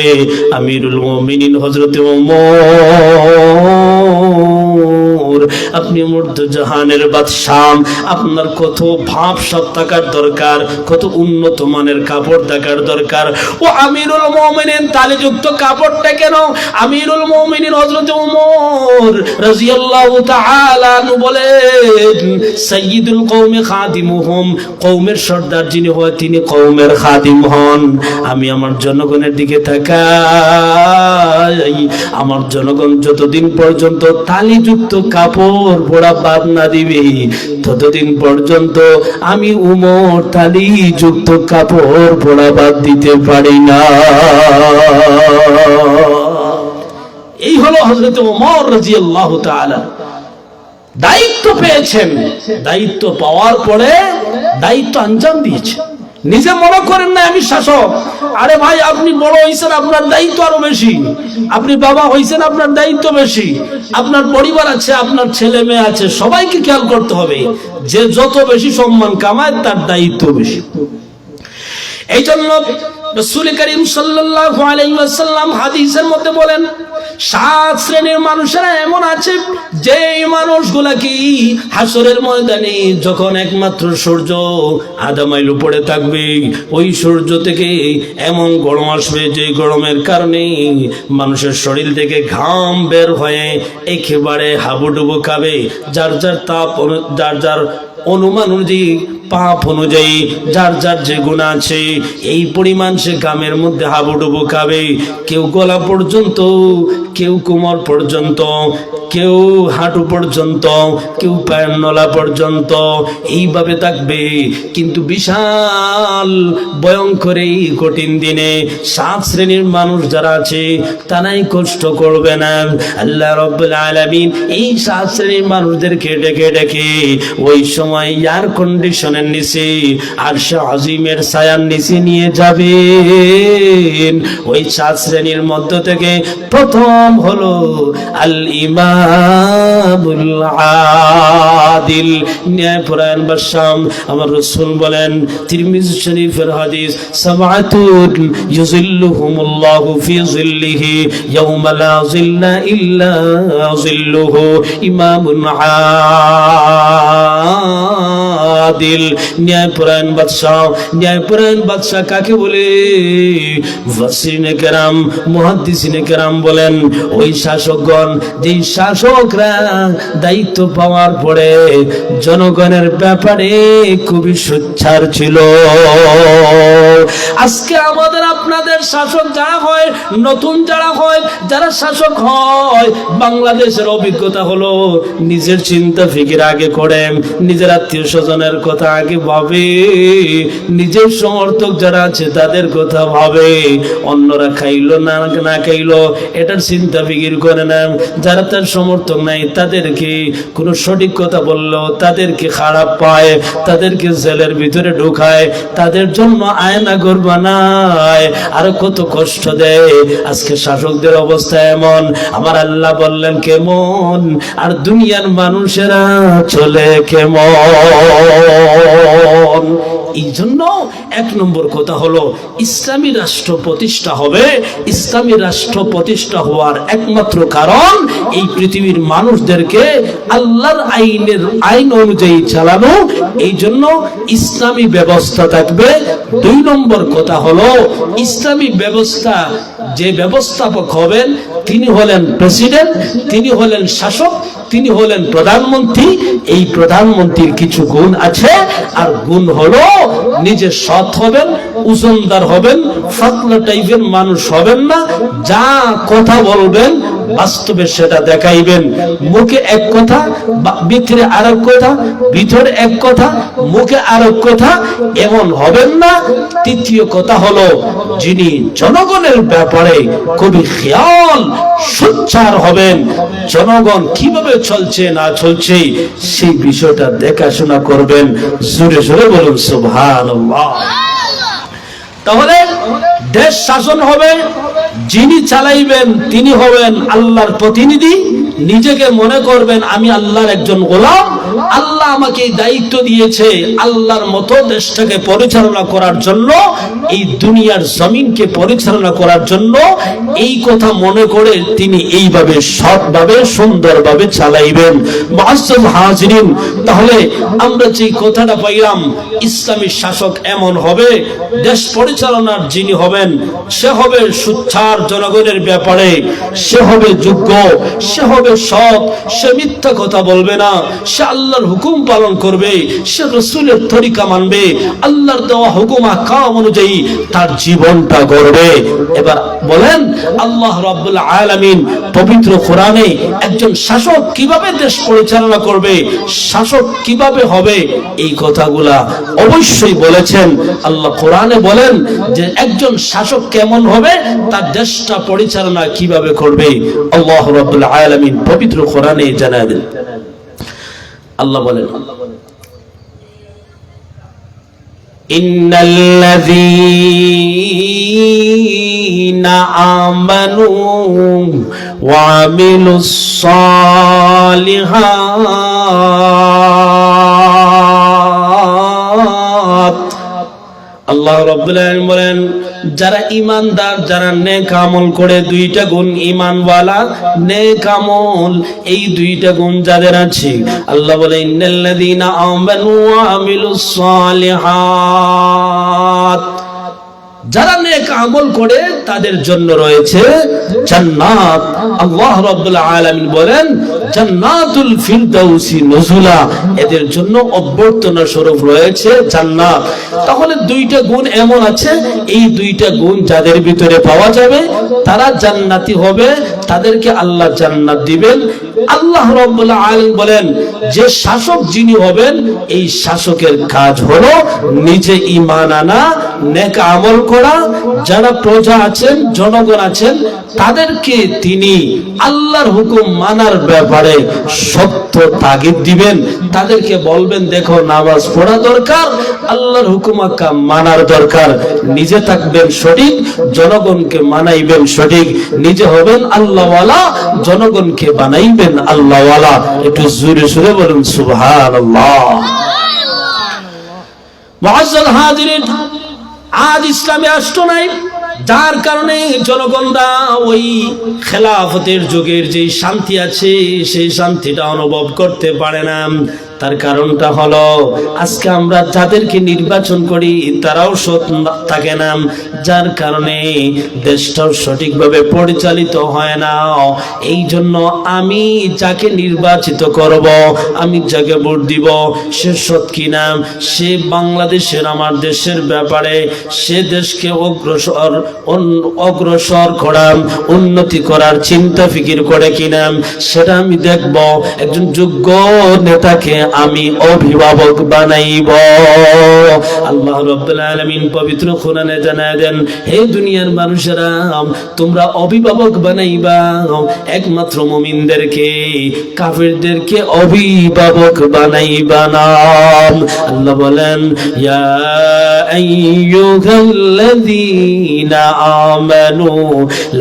আমিরুল মুমিনিন হযরত ওমর আপনি মুর্দজাহানের বাদশাহ, আপনার কত ভাব সব থাকার দরকার, কত উন্নত মানের কাপড় থাকার দরকার। ও আমিরুল মুমিনিন, তালিযুক্ত কাপড়টা কেন? আমিরুল মুমিনিন হযরত ওমর রাদিয়াল্লাহু তাআলা আনহু বলেন, সাইয়্যিদুল কওমি খাদিমুহুম, কওমের সর্দার যিনি হয় তিনি কওমের খাদিম হন। আমি আমার জনগণের দিকে তাকাই, আমার জনগণ যতদিন পর্যন্ত তালিযুক্ত কাপড় পরা বাদ না দিবে, ততদিন পর্যন্ত আমি উমর তালিযুক্ত কাপড় পরা বাদ দিতে পারি না। এই হলো হযরত ওমর রাদিয়াল্লাহু তাআলা। দায়িত্ব পেয়েছেন, দায়িত্ব পাওয়ার পরে দায়িত্ব আঞ্জাম দিয়েছেন। নিজে মনে করেন না আমি শাসক। আরে ভাই, আপনি বড় হয়েছেন, আপনার দায়িত্ব আরো বেশি। আপনি বাবা হয়েছেন, আপনার দায়িত্ব বেশি। আপনার পরিবার আছে, আপনার ছেলে মেয়ে আছে, সবাইকে খেয়াল করতে হবে। যে যত বেশি সম্মান কামায় তার দায়িত্ব বেশি। এই জন্য রাসূল করিম সাল্লাল্লাহু আলাইহি ওয়াসাল্লাম হাদিসের মধ্যে বলেন, 7 শ্রেণীর মানুষেরা এমন আছে যে মানুষগুলা কি হাসরের ময়দানে যখন একমাত্র সূর্য আধা মাইল উপরে থাকবে, ওই সূর্য থেকে এমন গরম আসবে যে গরমের কারণে মানুষের শরীর থেকে ঘাম বের হয়ে একেবারে হাবুডুবু খাবে। যার যার তাপ, যার যার অনুমান অনুযায়ী, পাপ অনুযায়ী, যার যার যে গুনাহ আছে, এই পরিমাণ সে ঘামের মধ্যে হাবুডুবু খাবে। কেউ গলা পর্যন্ত, কেউ কোমর পর্যন্ত, কেউ হাঁটু পর্যন্ত, কেউ পায়ের নলা পর্যন্ত, এইভাবে থাকবে। কিন্তু বিশাল ভয়ঙ্কর এই কঠিন দিনে 7 শ্রেণীর মানুষ যারা আছে তারাই কষ্ট করবে না। আল্লাহ রাব্বুল আলামিন এই 7 শ্রেণীর মানুষদেরকে ডেকে ডেকে ওই সময় এয়ার কন্ডিশনের নিচে আরশে আজিমের ছায়ার নিচে নিয়ে যাবেন। ওই 7 শ্রেণীর মধ্য থেকে প্রথম হলো আল ইমামুল আদিল, ন্যায়পরায়ণ বাদশাহ। আমার রাসূল বলেন, তিরমিজি শরীফের হাদিস, সাবআতুন ইউযিল্লুহুমুল্লাহু ফি যিল্লিহি ইয়াওমা লা যিল্লা ইল্লা যিল্লুহু, ইমামুন আদিল, ন্যায়পরায়ণ বাদশাহ। ন্যায়পরায়ণ বাদশাহ কাকে বলে? মুফাসসিরিনে কেরাম, মুহাদ্দিসিনে কেরাম বলেন, ওই শাসকগণ, যেই শাসকরা দায়িত্ব পাওয়ার পরে জনগণের ব্যাপারে খুবই সোচ্চার ছিল। আজকে আমাদের আপনাদের শাসক যারা হয়, নতুন যারা হয়, যারা শাসক হয়, বাংলাদেশের অভিজ্ঞতা হলো নিজের চিন্তা ফিকির আগে করে, নিজের আত্মীয় স্বজনের কথা আগে ভাবে, নিজের সমর্থক যারা আছে তাদের কথা ভাবে। অন্যরা খাইলো না না খাইলো এটার চিন্তা ফিকির করে না। যারা তার সমর্থক নাই তাদেরকে কোনো সঠিক কথা বললো তাদেরকে খারাপ পায়, তাদেরকে জেলের ভিতরে ঢুকায়, তাদের জন্য আয়নাঘর বানায়, আর কত কষ্ট দেয়। আজকে শাসকদের অবস্থা এমন। আমার আল্লাহ বললেন কেমন, আর দুনিয়ার মানুষেরা চলে কেমন। এই জন্য 1 নম্বর কথা হলো, ইসলামী রাষ্ট্র প্রতিষ্ঠা হবে। ইসলামী রাষ্ট্র প্রতিষ্ঠা হওয়ার একমাত্র কারণ এই পৃথিবীর মানুষদেরকে আল্লাহর আইন অনুযায়ী চালানো। এই জন্য ইসলামী ব্যবস্থা থাকবে। 2 নম্বর কথা হলো, ইসলামী ব্যবস্থা যে ব্যবস্থাপক হবেন তিনি হলেন প্রেসিডেন্ট, তিনি হলেন শাসক, তিনি হলেন প্রধানমন্ত্রী। এই প্রধানমন্ত্রীর কিছু গুণ আছে, আর গুণ হলো নিজে সৎ হবেন, ওজনদার হবেন, ফাতলা টাইপের মানুষ হবেন না। যা কথা বলবেন বাস্তবে সেটা দেখাইবেন। মুখে এক কথা, ভিতরে আরেক কথা, ভিতরে এক কথা, মুখে আরেক কথা, এমন হবেন না। 3য় কথা হলো, যিনি জনগণের ব্যাপারে খুবই খেয়াল সোচ্চার হবেন। জনগণ কিভাবে চলছে না চলছে সেই বিষয়টা দেখাশোনা করবেন। জোরে জোরে বলুন সুবহানাল্লাহ। তাহলে দেশ শাসন হবে, যিনি চালাইবেন তিনি হবেন আল্লাহর প্রতিনিধি, নিজেকে মনে করবেন আমি আল্লাহর একজন গোলাম, আল্লাহ আমাকে এই দায়িত্ব দিয়েছে আল্লাহর মতো দেশটাকে পরিচালনা করার জন্য, এই দুনিয়ার জমিনকে পরিচালনা করার জন্য, এই কথা মনে করে তিনি এইভাবে সৎভাবে সুন্দরভাবে চালাইবেন। মুআজ্জাজ হাজিরিন, তাহলে আমরা যে কথাটা পাইলাম, ইসলামী শাসক এমন হবে, দেশ পরিচালনার যিনি হবেন সে হবে সুচ্চার জনগণের ব্যাপারে, সে হবে যোগ্য, সে হবে সৎ, সে মিথ্যা কথা বলবে না, সে আল্লাহর হুকুম পালন করবে, সে রাসূলের তরিকা মানবে, আল্লাহর দেওয়া হুকুম আহকাম অনুযায়ী তার জীবনটা গড়বে। এবার বলেন, আল্লাহ রাব্বুল আলামিন পবিত্র কোরআনে একজন শাসক কিভাবে দেশ পরিচালনা করবে, শাসক কিভাবে হবে, এই কথাগুলা অবশ্যই বলেছেন। আল্লাহ কোরআনে বলেন যে একজন শাসক কেমন হবে, তার দেশটা পরিচালনা কিভাবে করবে, আল্লাহ রাব্বুল আলামিন পবিত্র কোরআনে জানায় দেন। আল্লাহ বলেন, ইন্নাল্লাযীনা আমানু ওয়া আমিলুস সালিহাত, আল্লাহ রাব্বুল আলামিন বলেন যারা ঈমানদার, যারা নেক আমল করে, দুইটা গুণ ঈমানওয়ালা, নেক আমল, এই দুইটা গুণ যাদের আছে, আল্লাহ বলে ইন্নাল্লাযীনা আমানু ওয়া আমিলুস সালিহাত, যারা নেক আমল করে তাদের জন্য রয়েছে জান্নাত। আল্লাহ রাব্বুল আলামিন বলেন জান্নাতুল ফিরদাউসি নুজুলা, এদের জন্য অভ্যর্থনা স্বরূপ রয়েছে জান্নাত। তাহলে দুইটা গুণ এমন আছে, এই দুইটা গুণ যাদের ভিতরে পাওয়া যাবে তারা জান্নাতি হবে, তাদেরকে আল্লাহ জান্নাত দিবেন। আল্লাহ রাব্বুল আলামিন বলেন যে শাসক যিনি হবেন, এই শাসকের কাজ হলো নিজে ঈমান আনা, নেক আমল করা, যারা প্রজা আছেন, জনগণ আছেন, তাদেরকে তিনি আল্লাহর হুকুম মানার ব্যাপারে সত্য তাগিদ দিবেন। তাদেরকে বলবেন দেখো নামাজ পড়া দরকার, আল্লাহর হুকুম আহকাম মানার দরকার, নিজে থাকবেন সঠিক, জনগণকে মানাইবেন সঠিক, নিজে হবেন আল্লাহওয়ালা, জনগণকে বানাইবেন আল্লাহওয়ালা। একটু জোরে জোরে বলুন সুবহানাল্লাহ। মুআজ্জাল হাজিরিন, আজ ইসলামে রাষ্ট্র নাই, যার কারণে জনগণরা ওই খেলাফতের যুগের যে শান্তি আছে সেই শান্তিটা অনুভব করতে পারে না। তার কারণটা হলো আজকে আমরা যাদেরকে নির্বাচন করি তারাও সৎ থাকে না, যার কারণে দেশটাও সঠিকভাবে পরিচালিত হয় না। এই জন্য আমি যাকে নির্বাচিত করব, আমি যাকে ভোট দিব, সে সৎ কিনা, সে বাংলাদেশের আমার দেশের ব্যাপারে সে দেশকে অগ্রসর করা, উন্নতি করার চিন্তা ফিকির করে কিনা সেটা আমি দেখব। একজন যোগ্য নেতাকে আমি অভিভাবক বানাইব। আল্লাহ রাব্বুল আলামিন পবিত্র কোরআনে জানায় দেন, হে দুনিয়ার মানুষেরা, তোমরা অভিভাবক বানাইবা একমাত্র মুমিনদেরকে, কাফিরদেরকে অভিভাবক বানাইবা না। আল্লাহ বলেন ইয়া আইয়ুহাল্লাযীনা আমানু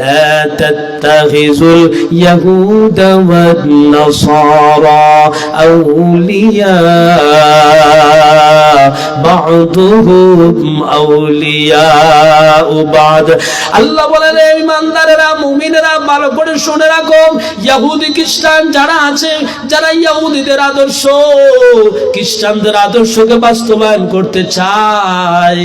লা তাত্তাখিযুল ইয়াহুদা ওয়ান নাসারা আউলিয়া বা'দুহুম আউলিয়া বা'দ। আল্লাহ বলেন হে ঈমানদারেরা, মুমিনেরা, ভালো করে শুনে রাখো, ইহুদি খ্রিস্টান যারা আছে, যারা ইহুদিদের আদর্শ, খ্রিস্টানদের আদর্শকে বাস্তবায়ন করতে চায়,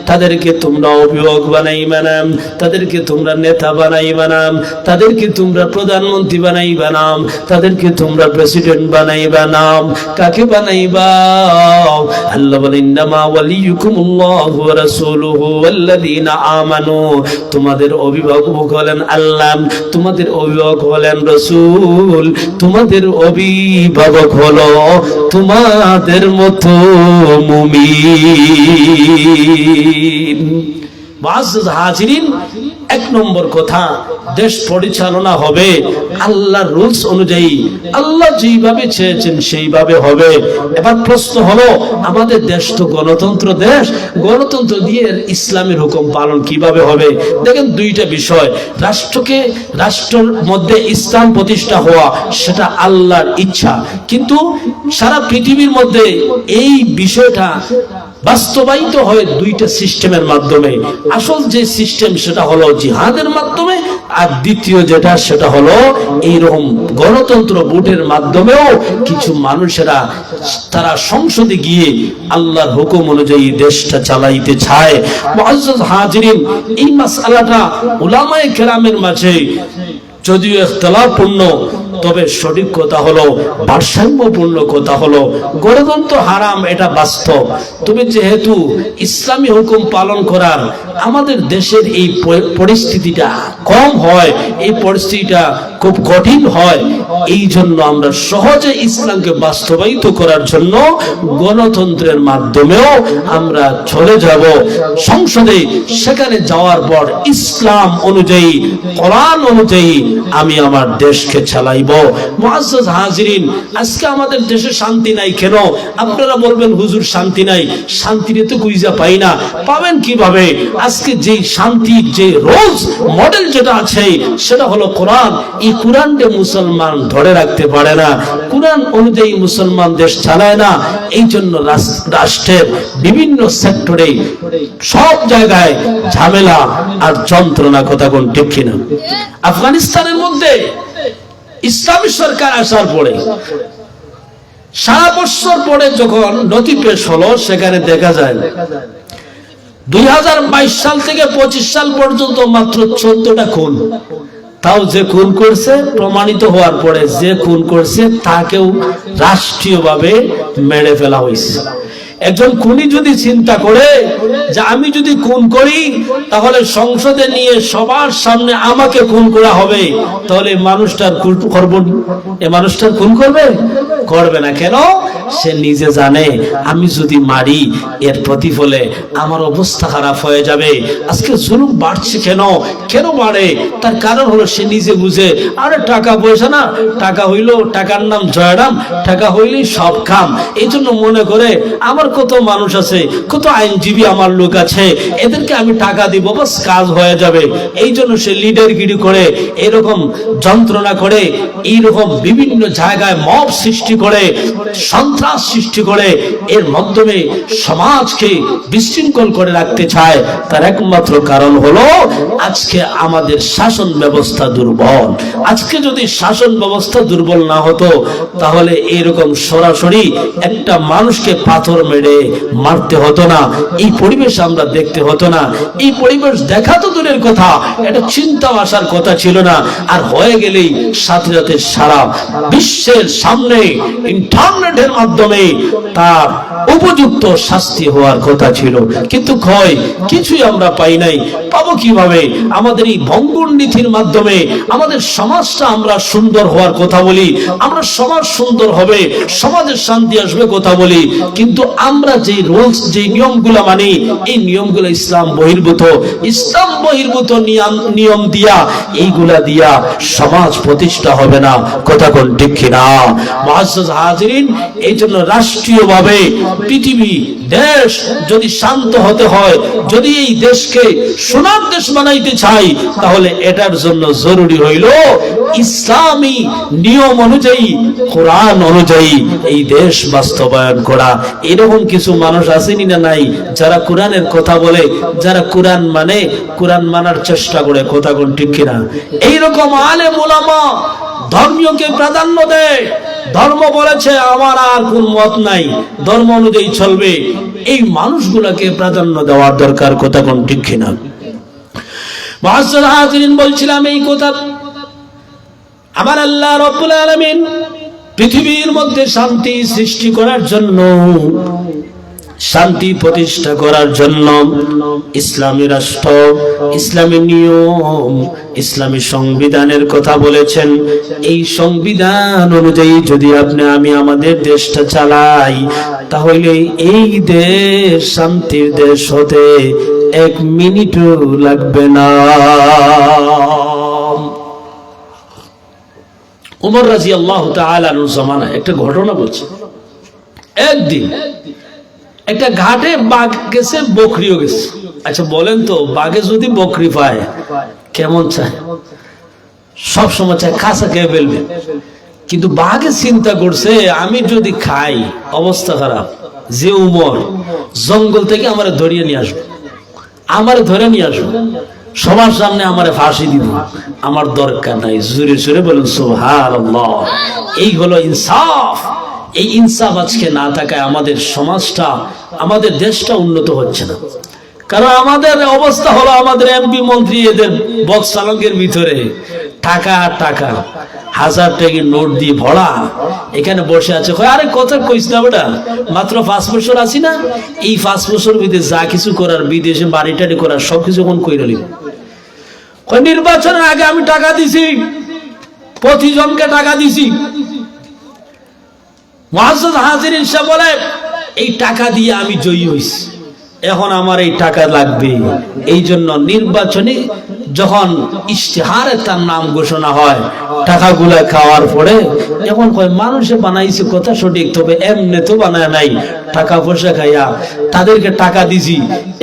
তাদেরকে তোমরা অভিভাবক বানাইবা না, তাদেরকে তোমরা নেতা বানাইবা না, তাদেরকে তোমরা প্রধানমন্ত্রী বানাইবা না, তাদেরকে তোমরা প্রেসিডেন্ট বানাইবা না। কাকে বানাইবা? আল্লাহ বলেন ইন্নামা ওয়ালিয়ুকুমুল্লাহু ওয়া রাসূলুহু ওয়াল্লাযীনা আমানু, তোমাদের অভিভাবক হলেন আল্লাহ, তোমাদের অভিভাবক হলেন রাসূল, তোমাদের অভিভাবক হলো তোমাদের মতো মুমিন। মুআজ্জাজ হাজিরিন, এক নম্বর কথা, দেশ পরিচালনা হবে আল্লাহর রুলস অনুযায়ী, আল্লাহ যেইভাবে চেয়েছেন সেইভাবে হবে। এবার প্রশ্ন হলো, আমাদের দেশ তো গণতন্ত্র দেশ, গণতন্ত্র দিয়ে ইসলামের হুকুম পালন কিভাবে হবে? দেখেন, দুইটা বিষয়। রাষ্ট্রের মধ্যে ইসলাম প্রতিষ্ঠা হওয়া সেটা আল্লাহর ইচ্ছা, কিন্তু সারা পৃথিবীর মধ্যে এই বিষয়টা বাস্তবায়িত হয় দুইটা সিস্টেমের মাধ্যমে। আসল যে সিস্টেম সেটা হলো জিহাদের মাধ্যমে, আর দ্বিতীয় যেটা সেটা হলো এইরকম গণতন্ত্র ভোটের মাধ্যমেও কিছু মানুষেরা তারা সংসদে গিয়ে আল্লাহর হুকুম অনুযায়ী দেশটা চালাইতে চায়। মুআজ্জাজ হাজিরিন, এই মাসআলাটা উলামায়ে কেরামের মাঝে যদিও ইখতিলাফপূর্ণ, তবে সঠিক কথা হলো, ভারসাম্যপূর্ণ কথা হলো, গণতন্ত্র হারাম এটা বাস্তব। তবে যেহেতু ইসলামী হুকুম পালন করার আমাদের দেশের এই পরিস্থিতিটা কম হয়, এই পরিস্থিতিটা খুব কঠিন হয়, এই জন্য আমরা সহজে ইসলামকে বাস্তবায়িত করার জন্য গণতন্ত্রের মাধ্যমেও আমরা চলে যাব সংসদে। সেখানে যাওয়ার পর ইসলাম অনুযায়ী, কোরআন অনুযায়ী আমি আমার দেশকে চালাইব। মুআজ্জাজ হাজিরিন, আজকে আমাদের দেশে শান্তি নাই কেন? আপনারা বলবেন হুজুর শান্তি নাই, শান্তির তো খুঁজে পাই না। পাবেন কিভাবে? আজকে যে শান্তির যে রোজ মডেল যেটা আছে সেটা হলো কোরআন। এই কোরআনকে মুসলমান ধরে রাখতে পারে না, কোরআন অনুযায়ী মুসলমান দেশ চালায় না। এই জন্য রাষ্ট্রের বিভিন্ন সেক্টরে সব জায়গায় ঝামেলা আর যন্ত্রণা, কথা কোন ঠিক কিনা? আফগানিস্তানের মধ্যে ইসলামী সরকার আসার পরে সারা বছর পরে যখন নথি পেশ হলো, সেখানে দেখা যায় 2022 সাল থেকে 25 সাল পর্যন্ত মাত্র 14টা খুন। তাও যে খুন করছে প্রমাণিত হওয়ার পরে যে খুন করছে তাকেও রাষ্ট্রীয়ভাবে মেরে ফেলা হয়েছে। একজন খুনি যদি চিন্তা করে যে আমি যদি খুন করি তাহলে সংসদে নিয়ে সবার সামনে আমাকে খুন করা হবে, তাহলে মানুষটার খুন করবে, এ মানুষটার খুন করবে না। কেন? সে নিজে জানে আমি যদি মারি এর প্রতিফলে আমার অবস্থা খারাপ হয়ে যাবে। আজকে জুলুম বাড়ছে কেন বাড়ে? তার কারণ হলো সে নিজে বুঝে, আরে টাকা পয়সা না, টাকা হইলো, টাকার নাম জয়রাম, টাকা হইলেই সব কাম। এই জন্য মনে করে আমার কত মানুষ আছে, কত আইনজীবী আমার লোক আছে, এদেরকে আমি টাকা দিব, বাস কাজ হয়ে যাবে। এই জন্য সে লিডারগিরি করে, এরকম যন্ত্রণা করে, এইরকম বিভিন্ন জায়গায় মব সৃষ্টি করে, সন্ত্রাস সৃষ্টি করে, এর মাধ্যমে সমাজকে বিশৃঙ্খল করে রাখতে চায়। তার একমাত্র কারণ হলো আজকে আমাদের শাসন ব্যবস্থা দুর্বল। আজকে যদি শাসন ব্যবস্থা দুর্বল না হতো তাহলে এরকম সরাসরি একটা মানুষকে পাথর মেরে মারতে হতো না, এই পরিবেশ আমরা দেখতে হতো না। এই পরিবেশ দেখা তো দূরের কথা, এটা চিন্তা আসার কথা ছিল না। আর হয়ে গেলেই সাথে সাথে সারা বিশ্বের সামনে ইন্টারনেটের মাধ্যমে তার উপযুক্ত শাস্তি হওয়ার কথা ছিল, কিন্তু কিছুই আমরা পাই নাই। পাবো কিভাবে? আমাদের এই ভঙ্গুর নীতির মাধ্যমে আমাদের সমাজটা আমরা সুন্দর হওয়ার কথা বলি, আমরা সমাজ সুন্দর হবে, সমাজের শান্তি আসবে কথা বলি, কিন্তু আমরা যে রুলস, যে নিয়মগুলো মানি, এই নিয়মগুলো ইসলাম বহির্ভূত নিয়ম দিয়া, এইগুলা দিয়া সমাজ প্রতিষ্ঠা হবে না, কথা কোন ঠিক কিনা? মুআজ্জাজ হাজিরিন, এই জন্য রাষ্ট্রীয়ভাবে পৃথিবী দেশ যদি শান্ত হতে হয়, যদি এই দেশকে সোনার দেশ বানাইতে চাই, তাহলে এটার জন্য জরুরি হইল ইসলামী নিয়ম অনুযায়ী, কোরআন অনুযায়ী এই দেশ বাস্তবায়ন করা। এরকম কিছু মানুষ আসেনি না নাই যারা কোরআনের কথা বলে, যারা কোরআন মানে, কোরআন মানার চেষ্টা করে, কথা কোন ঠিক কিনা? এইরকম আলেম ওলামা ধর্মীয়কে প্রাধান্য দেয়, ধর্ম বলেছে আমার আর কোন মত নাই, ধর্ম অনুযায়ী চলবে, এই মানুষগুলোকে প্রাধান্য দেওয়ার দরকার, কথা কোন ঠিক কিনা? মুআজ্জাজ হাজিরিন, বলছিলাম এই কথা, আমার আল্লাহ রাব্বুল আলামিন পৃথিবীর মধ্যে শান্তি সৃষ্টি করার জন্য, শান্তি প্রতিষ্ঠা করার জন্য ইসলামী রাষ্ট্র, ইসলামী নিয়ম, ইসলামী সংবিধানের কথা বলেছেন। এই সংবিধান অনুযায়ী যদি আমি আমাদের দেশটা চালাই, তাহলে এই দেশ শান্তির দেশ হতে 1 মিনিটও লাগবে না। উমর রাদিয়াল্লাহু তাআলা আনহু জামানায় একটা ঘটনা বলছি। একদিন একটা ঘাটে বাঘ গেছে, বকরিও গেছে। আচ্ছা বলেন তো, বাঘে যদি বকরি পায় কেমন চায়? সব সময় চায় খাসা খেয়ে ফেলবে। কিন্তু বাঘে চিন্তা করছে আমি যদি খাই অবস্থা খারাপ। যে উমর জঙ্গল থেকে আমারে ধরিয়ে নিয়ে আসবে, আমারে ধরে নিয়ে আসবে, সবার সামনে আমারে ফাঁসি দিব, আমার দরকার নাই। জোরে জোরে বলুন সুবহানাল্লাহ। এই হলো ইনসাফ। এই ইনসাফ আজকে না থাকায় আমাদের সমাজটা, আমাদের দেশটা উন্নত হচ্ছে না। কারণ আমাদের অবস্থা হলো, আমাদের এমপি মন্ত্রী এদের বক্স সালঙ্গের ভিতরে টাকা আর টাকা, 1000 টাকার নোট দিয়ে ভরা, এখানে বসে আছে। আরে কথা কইস না বেটা, মাত্র 5 বছর আছি না, এই 5 বছর ভিতরে যা কিছু করার, বিদেশে বাড়ি টাড়ি করার সবকিছু কোন কইরা নিব। নির্বাচনের আগে আমি টাকা দিছি, প্রতিজনকে টাকা দিছি। মুআজ্জাজ হাজিরিন সাহেব বলে এই টাকা দিয়ে আমি জয়ী হইছি, এখন আমার এই টাকা লাগবে। এই জন্য নির্বাচনে যখন ইশতেহারে তার নাম ঘোষণা হয়, টাকাগুলা খাওয়ার পরে এখন কয় মানুষে বানাইছে কথা সঠিক, তবে এমনি তো বানায় নাই, টাকা পয়সা খাইয়া তাদেরকে টাকা দিছি।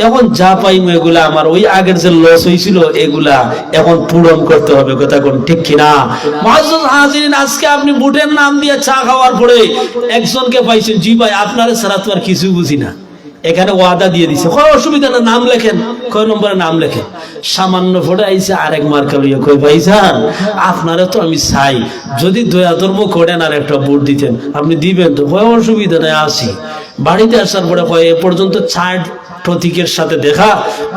এখন যা পাইম এগুলা আমার ওই আগের যে লস হয়েছিল এগুলা এখন পূরণ করতে হবে। কথা কোন ঠিক কিনা? মুআজ্জাজ হাজিরিন, আজকে আপনি ভোটের নাম দিয়ে চা খাওয়ার পরে একজনকে পাইছেন, জি ভাই আপনারে ছাড়া তো আর কিছু বুঝি না, এখানে ওয়াদা দিয়ে দিছে, কয় অসুবিধা না, নাম লেখেন, কয় নম্বরে নাম লেখেন। সামান্য ভোটে আইছে আরেক মার্কা লইয়া, কই ভাইজান আপনারা তো আমি চাই যদি দয়া ধর্ম করেন আর একটা ভোট দিতেন, আপনি দিবেন তো? কয় অসুবিধা নেই, আসি। বাড়িতে আসার পরে কয় এ পর্যন্ত 4 প্রতীকের সাথে দেখা,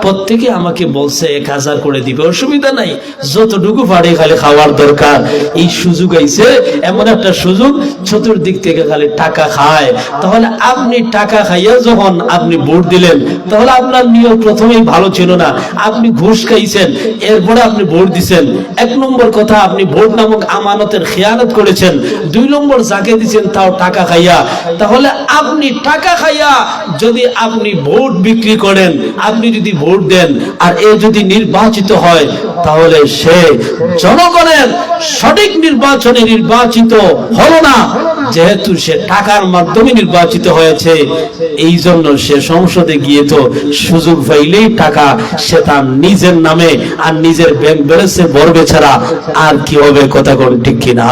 প্রত্যেকে আমাকে বলছে 1000 করে দিবে, অসুবিধা নাই, যতটুকু পারে খালি খাওয়ার দরকার। এই সুযোগ আইছে, এমন একটা সুযোগ, চতুর্দিক থেকে খালি টাকা খায়। তাহলে আপনি টাকা খাইয়া যখন আপনি ভোট দিলেন, তাহলে আপনার নিয়ম প্রথমেই ভালো ছিল না, আপনি ঘুষ খাইছেন, এরপরে আপনি ভোট দিছেন। 1 নম্বর কথা, আপনি ভোট নামক আমানতের খেয়ানত করেছেন। 2 নম্বর যাকে দিচ্ছেন তাও টাকা খাইয়া। তাহলে আপনি টাকা খাইয়া যদি আপনি ভোট বিক্রি করেন, আপনি যদি ভোট দেন আর এ যদি নির্বাচিত হয়, তাহলে সে জনগণের সঠিক নির্বাচনে নির্বাচিত হলো না, যেহেতু সে টাকার মাধ্যমে নির্বাচিত হয়েছে। এই জন্য সে সংসদে গিয়ে তো সুযোগ পাইলেই টাকা সে তার নিজের নামে আর নিজের ব্যাংক ব্যালেন্সে ভরবে, ছাড়া আর কি হবে? কথা কোন ঠিক কিনা?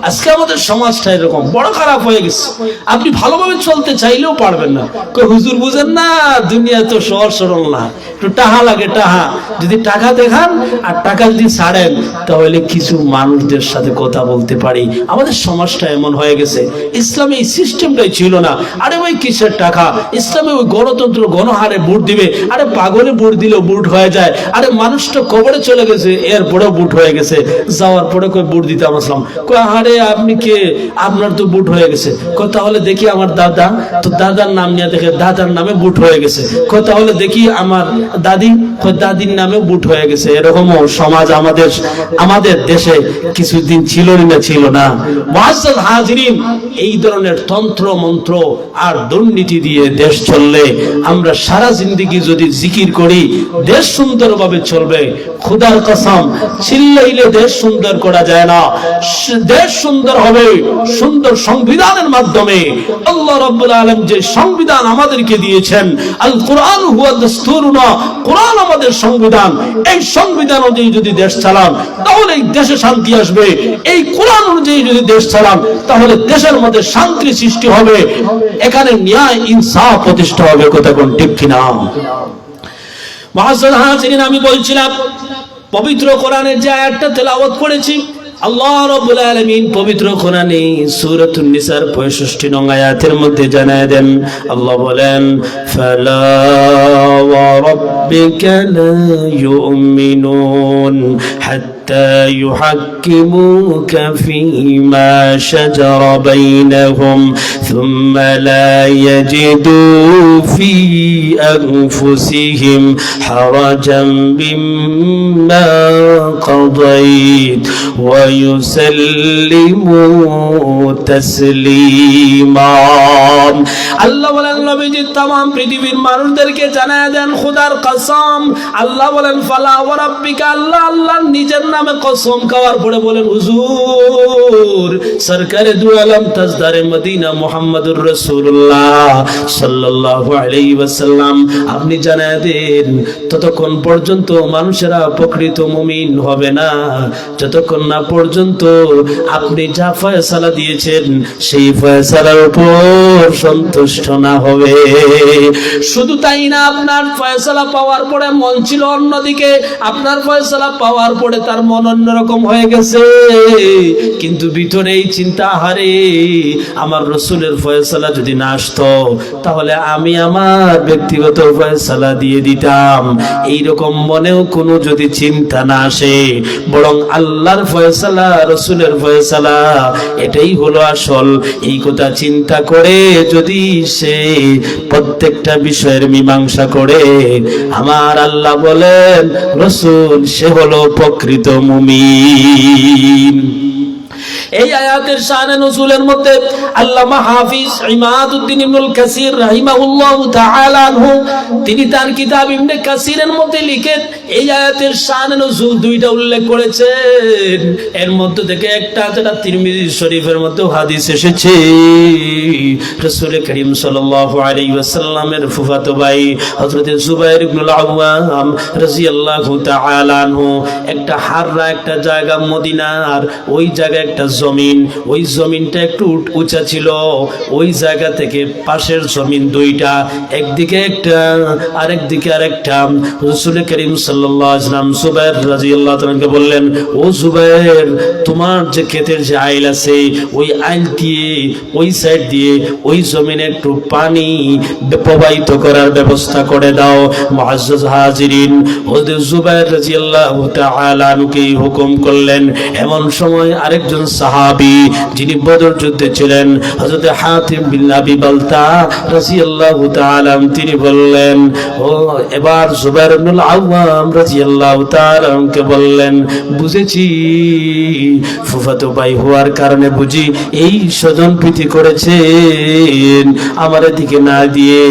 আজকে আমাদের সমাজটা এরকম বড় খারাপ হয়ে গেছে। আপনি ভালোভাবে চলতে চাইলেও পারবেন না। হুজুর বুঝেন না, দুনিয়া তো সহজ সরল না, একটু টাকা লাগে। টাকা যদি টাকা দেখান আর টাকা যদি ছাড়েন, তাহলে কিছু মানুষদের সাথে কথা বলতে পারি। আমাদের সমাজটা এমন হয়ে গেছে। ইসলামে এই সিস্টেমটাই ছিল না। আরে ভাই কিসের টাকা? ইসলামে ওই গণতন্ত্র, গণহারে ভোট দিবে। আরে পাগলে ভোট দিলেও ভোট হয়ে যায়। আরে মানুষটা কবরে চলে গেছে, এরপরেও ভোট হয়ে গেছে। যাওয়ার পরে কই ভোট দিতে আসলাম, কই আরে আপনি কে? আপনার তো ভোট হয়ে গেছে। কই তাহলে দেখি আমার দাদা, তো দাদার নাম নিয়ে দেখে দাদার নামে ভোট হয়ে গেছে। কই তাহলে দেখি আমার দাদি, কই দাদির নামে ভোট হয়ে গেছে। এরকমও সমাজ আমাদের দেশে কিছুদিন ছিল না, ছিল না। মুআজ্জাজ হাজিরিন, এই ধরনের তন্ত্র মন্ত্র আর দুর্নীতি দিয়ে দেশ চললে, আমরা সারা জিন্দেগি যদি জিকির করি, দেশ সুন্দরভাবে চলবে। খোদার কসম, চিল্লাইলে দেশ সুন্দর করা যায় না। দেশ সুন্দর হবে সুন্দর সংবিধানের মাধ্যমে। আল্লাহ রাব্বুল আলামিন যে সংবিধান আমাদেরকে দিয়েছেন, আল কোরআন হুয়া দাস্তুরুনা, কোরআন আমাদের সংবিধান। এই সংবিধান অনুযায়ী যদি দেশ চালান, তাহলে এই দেশে শান্তি আসবে। এই কোরআন অনুযায়ী যদি দেশ চালান, তাহলে দেশের মধ্যে শান্তি সৃষ্টি হবে, এখানে ন্যায় ইনসাফ প্রতিষ্ঠা হবে। কথা কোন ঠিক কিনা? মুআজ্জাজ হাজিরিন, আমি বলছিলাম পবিত্র কোরআনের যে আয়াতটা তেলাওয়াত করেছি, আল্লাহ রাব্বুল আলামিন পবিত্র কোরআনে সূরাতুন নিসার 65 নং আয়াতের মধ্যে জানায় দেন, আল্লাহ বলেন, ফালা ওয়া রাব্বিকা লা ইউমিনুন হাত্তা ইউহাক্কিমুকা ফীমা শাজারা বাইনাহুম সুম্মা লা ইয়াজিদু ফী আনফুসিহিম হারাজাম মিম্মা قضيت ويسلموا تسليما আল্লাহ বলেন নবীজি तमाम পৃথিবীর মানুষদেরকে জানায় দেন খোদার কসম আল্লাহ বলেন ফালা ওয়া রাব্বিকা আল্লাহ আল্লাহর নিজের নামে কসম খাওয়ার পরে বলেন হুজুর সরকারে দু আলম তাজদারে মদিনা মুহাম্মদুর রাসূলুল্লাহ সাল্লাল্লাহু আলাইহি ওয়াসাল্লাম আপনি জানায় দেন ততক্ষণ পর্যন্ত মানুষেরা প্রকৃত মুমিন হবে না যতক্ষণ না পর্যন্ত আপনি যা ফয়সালা দিয়েছেন সেই ফয়সালার উপর সন্তুষ্ট না হবে শুধু তাই না আপনার ফয়সালা পাওয়ার পরে মন ছিল অন্যদিকে আপনার ফয়সালা পাওয়ার পরে তার মন অন্যরকম হয়ে গেছে কিন্তু ভিতরে এই চিন্তা হারে আমার রাসূলের ফয়সালা যদি না আসতো তাহলে আমি আমার ব্যক্তিগত ফয়সালা দিয়ে দিতাম এইরকম মনেও কোনো যদি চিন্তা না আসে বরং আল্লাহর ফয়সালা রাসূলের ফয়সালা এটাই হলো আসল এই কথা চিন্তা করে যদি সে প্রত্যেকটা বিষয়ের মীমাংসা করে আমার আল্লাহ বলেন রাসূল সে হলো প্রকৃত মুমিন এই আয়াতের শানে নজুলের মধ্যে আল্লামা হাফিজ ইমাদউদ্দিন ইবনুল কাসির রাহিমাহুল্লাহু তাআলা আনহু তিনি তার কিতাব ইবনে কাসিরের মধ্যে লিখেন এই আয়াতের শানে নজুল দুইটা উল্লেখ করেছেন এর মধ্যে থেকে একটা যেটা তিরমিজি শরীফের মধ্যে হাদিস এসেছে রাসূল করিম সাল্লাল্লাহু আলাইহি ওয়াসাল্লামের ফুফাতো ভাই হযরত জুবাইর ইবনুল আওয়াম রাদিয়াল্লাহু তাআলা আনহু একটা হাররা একটা জায়গা মদিনার ওই জায়গায় একটা জমিন ওই জমিনটা একটু উঁচা ছিল ওই জায়গা থেকে পাশের জমিন দুইটা একদিকে একটা আরেকদিকে আরেকটা রাসূল করিম সাল্লাল্লাহু আলাইহি ওয়াসাল্লাম জুবাইর রাদিয়াল্লাহু তাআলাকে বললেন ও জুবাইর তোমার যে ক্ষেতের যে আইল আছে ওই আইল দিয়ে ওই সাইড দিয়ে ওই জমিনে একটু পানি প্রবাহিত করার ব্যবস্থা করে দাও মুআজ্জাজ হাজিরিন হযরত জুবাইর রাদিয়াল্লাহু তাআলা আনহুকে হুকুম করলেন এমন সময় আরেকজন সাহাবী যিনি বদর যুদ্ধে ছিলেন হযরত হাতিম বিন আবি বালতা রাদিয়াল্লাহু তাআলা তিনি বললেন ও এবার জুবাইর ইবনুল আওয়াম রাদিয়াল্লাহু তাআলা কে বললেন বুঝেছি ফুফাতো ভাই হওয়ার কারণে বুঝি এই স্বজন প্রীতি করেছেন আমার দিকে না দিয়ে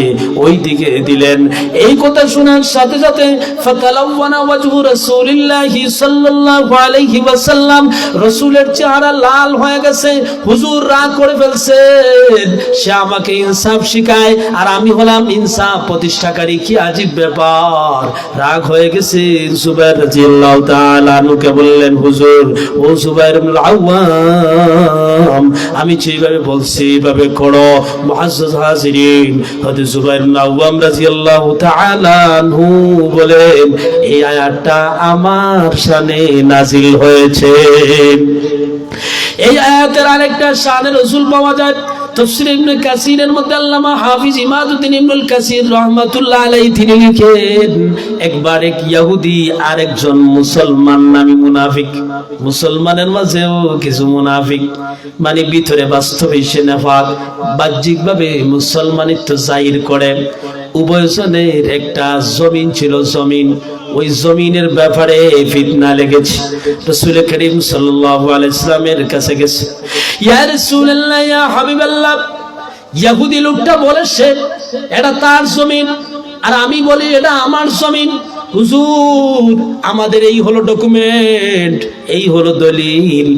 ওই দিকে দিলেন এই কথা শোনার সাথে সাথে ফাতালাওয়ানা ওয়াজহু রাসূলিল্লাহি সাল্লাল্লাহু আলাইহি ওয়াসাল্লাম রাসূলের চেহারা লাল হয়ে গেছে হুজুর রাগ করে ফেলছেন সে আমাকে ইনসাফ শিখায় আর আমি হলাম ইনসাফ প্রতিষ্ঠাকারী কি আজীব ব্যাপার রাগ হয়ে গেছে জুবাইর রাদিয়াল্লাহু তাআলা আনহুকে বললেন হুজুর ও জুবাইর ইবনুল আওয়াম আমি যেভাবে বলছি এইভাবে করো মুআজ্জাজ হাজিরিন হযরত জুবাইর ইবনুল আওয়াম রাদিয়াল্লাহু তাআলা আনহু বলেন এই আয়াতটা আমার শানে নাজিল হয়েছে এই আয়াতের আরেকটা শানে রাসূল পাওয়া যায় তাফসীর ইবনে কাসিরের মধ্যে আল্লামা হাফিজ ইমাদউদ্দিন ইবনুল কাসির রাহমাতুল্লাহ আলাইহি তিনি লিখেন একবার এক ইহুদি আরেকজন মুসলমান নামী মুনাফিক মুসলমানের মাঝেও কিছু মুনাফিক মানে ভিতরে বাস্তবে সে নেফাক বাহ্যিকভাবে মুসলমানিত্ব জাহির করে উভয়জনের একটা জমিন ছিল জমিন ওই জমিনের ব্যাপারে ফিতনা লেগেছে রাসূল করিম সাল্লাল্লাহু আলাইহি ওয়াসাল্লামের কাছে গেছে ইয়া রাসূলুল্লাহ ইয়া হাবিবাল্লাহ ইহুদি লোকটা বলেছে এটা তার জমিন আর আমি বলি এটা আমার জমিন হুজুর আমাদের এই হলো ডকুমেন্ট এই হলো দলিল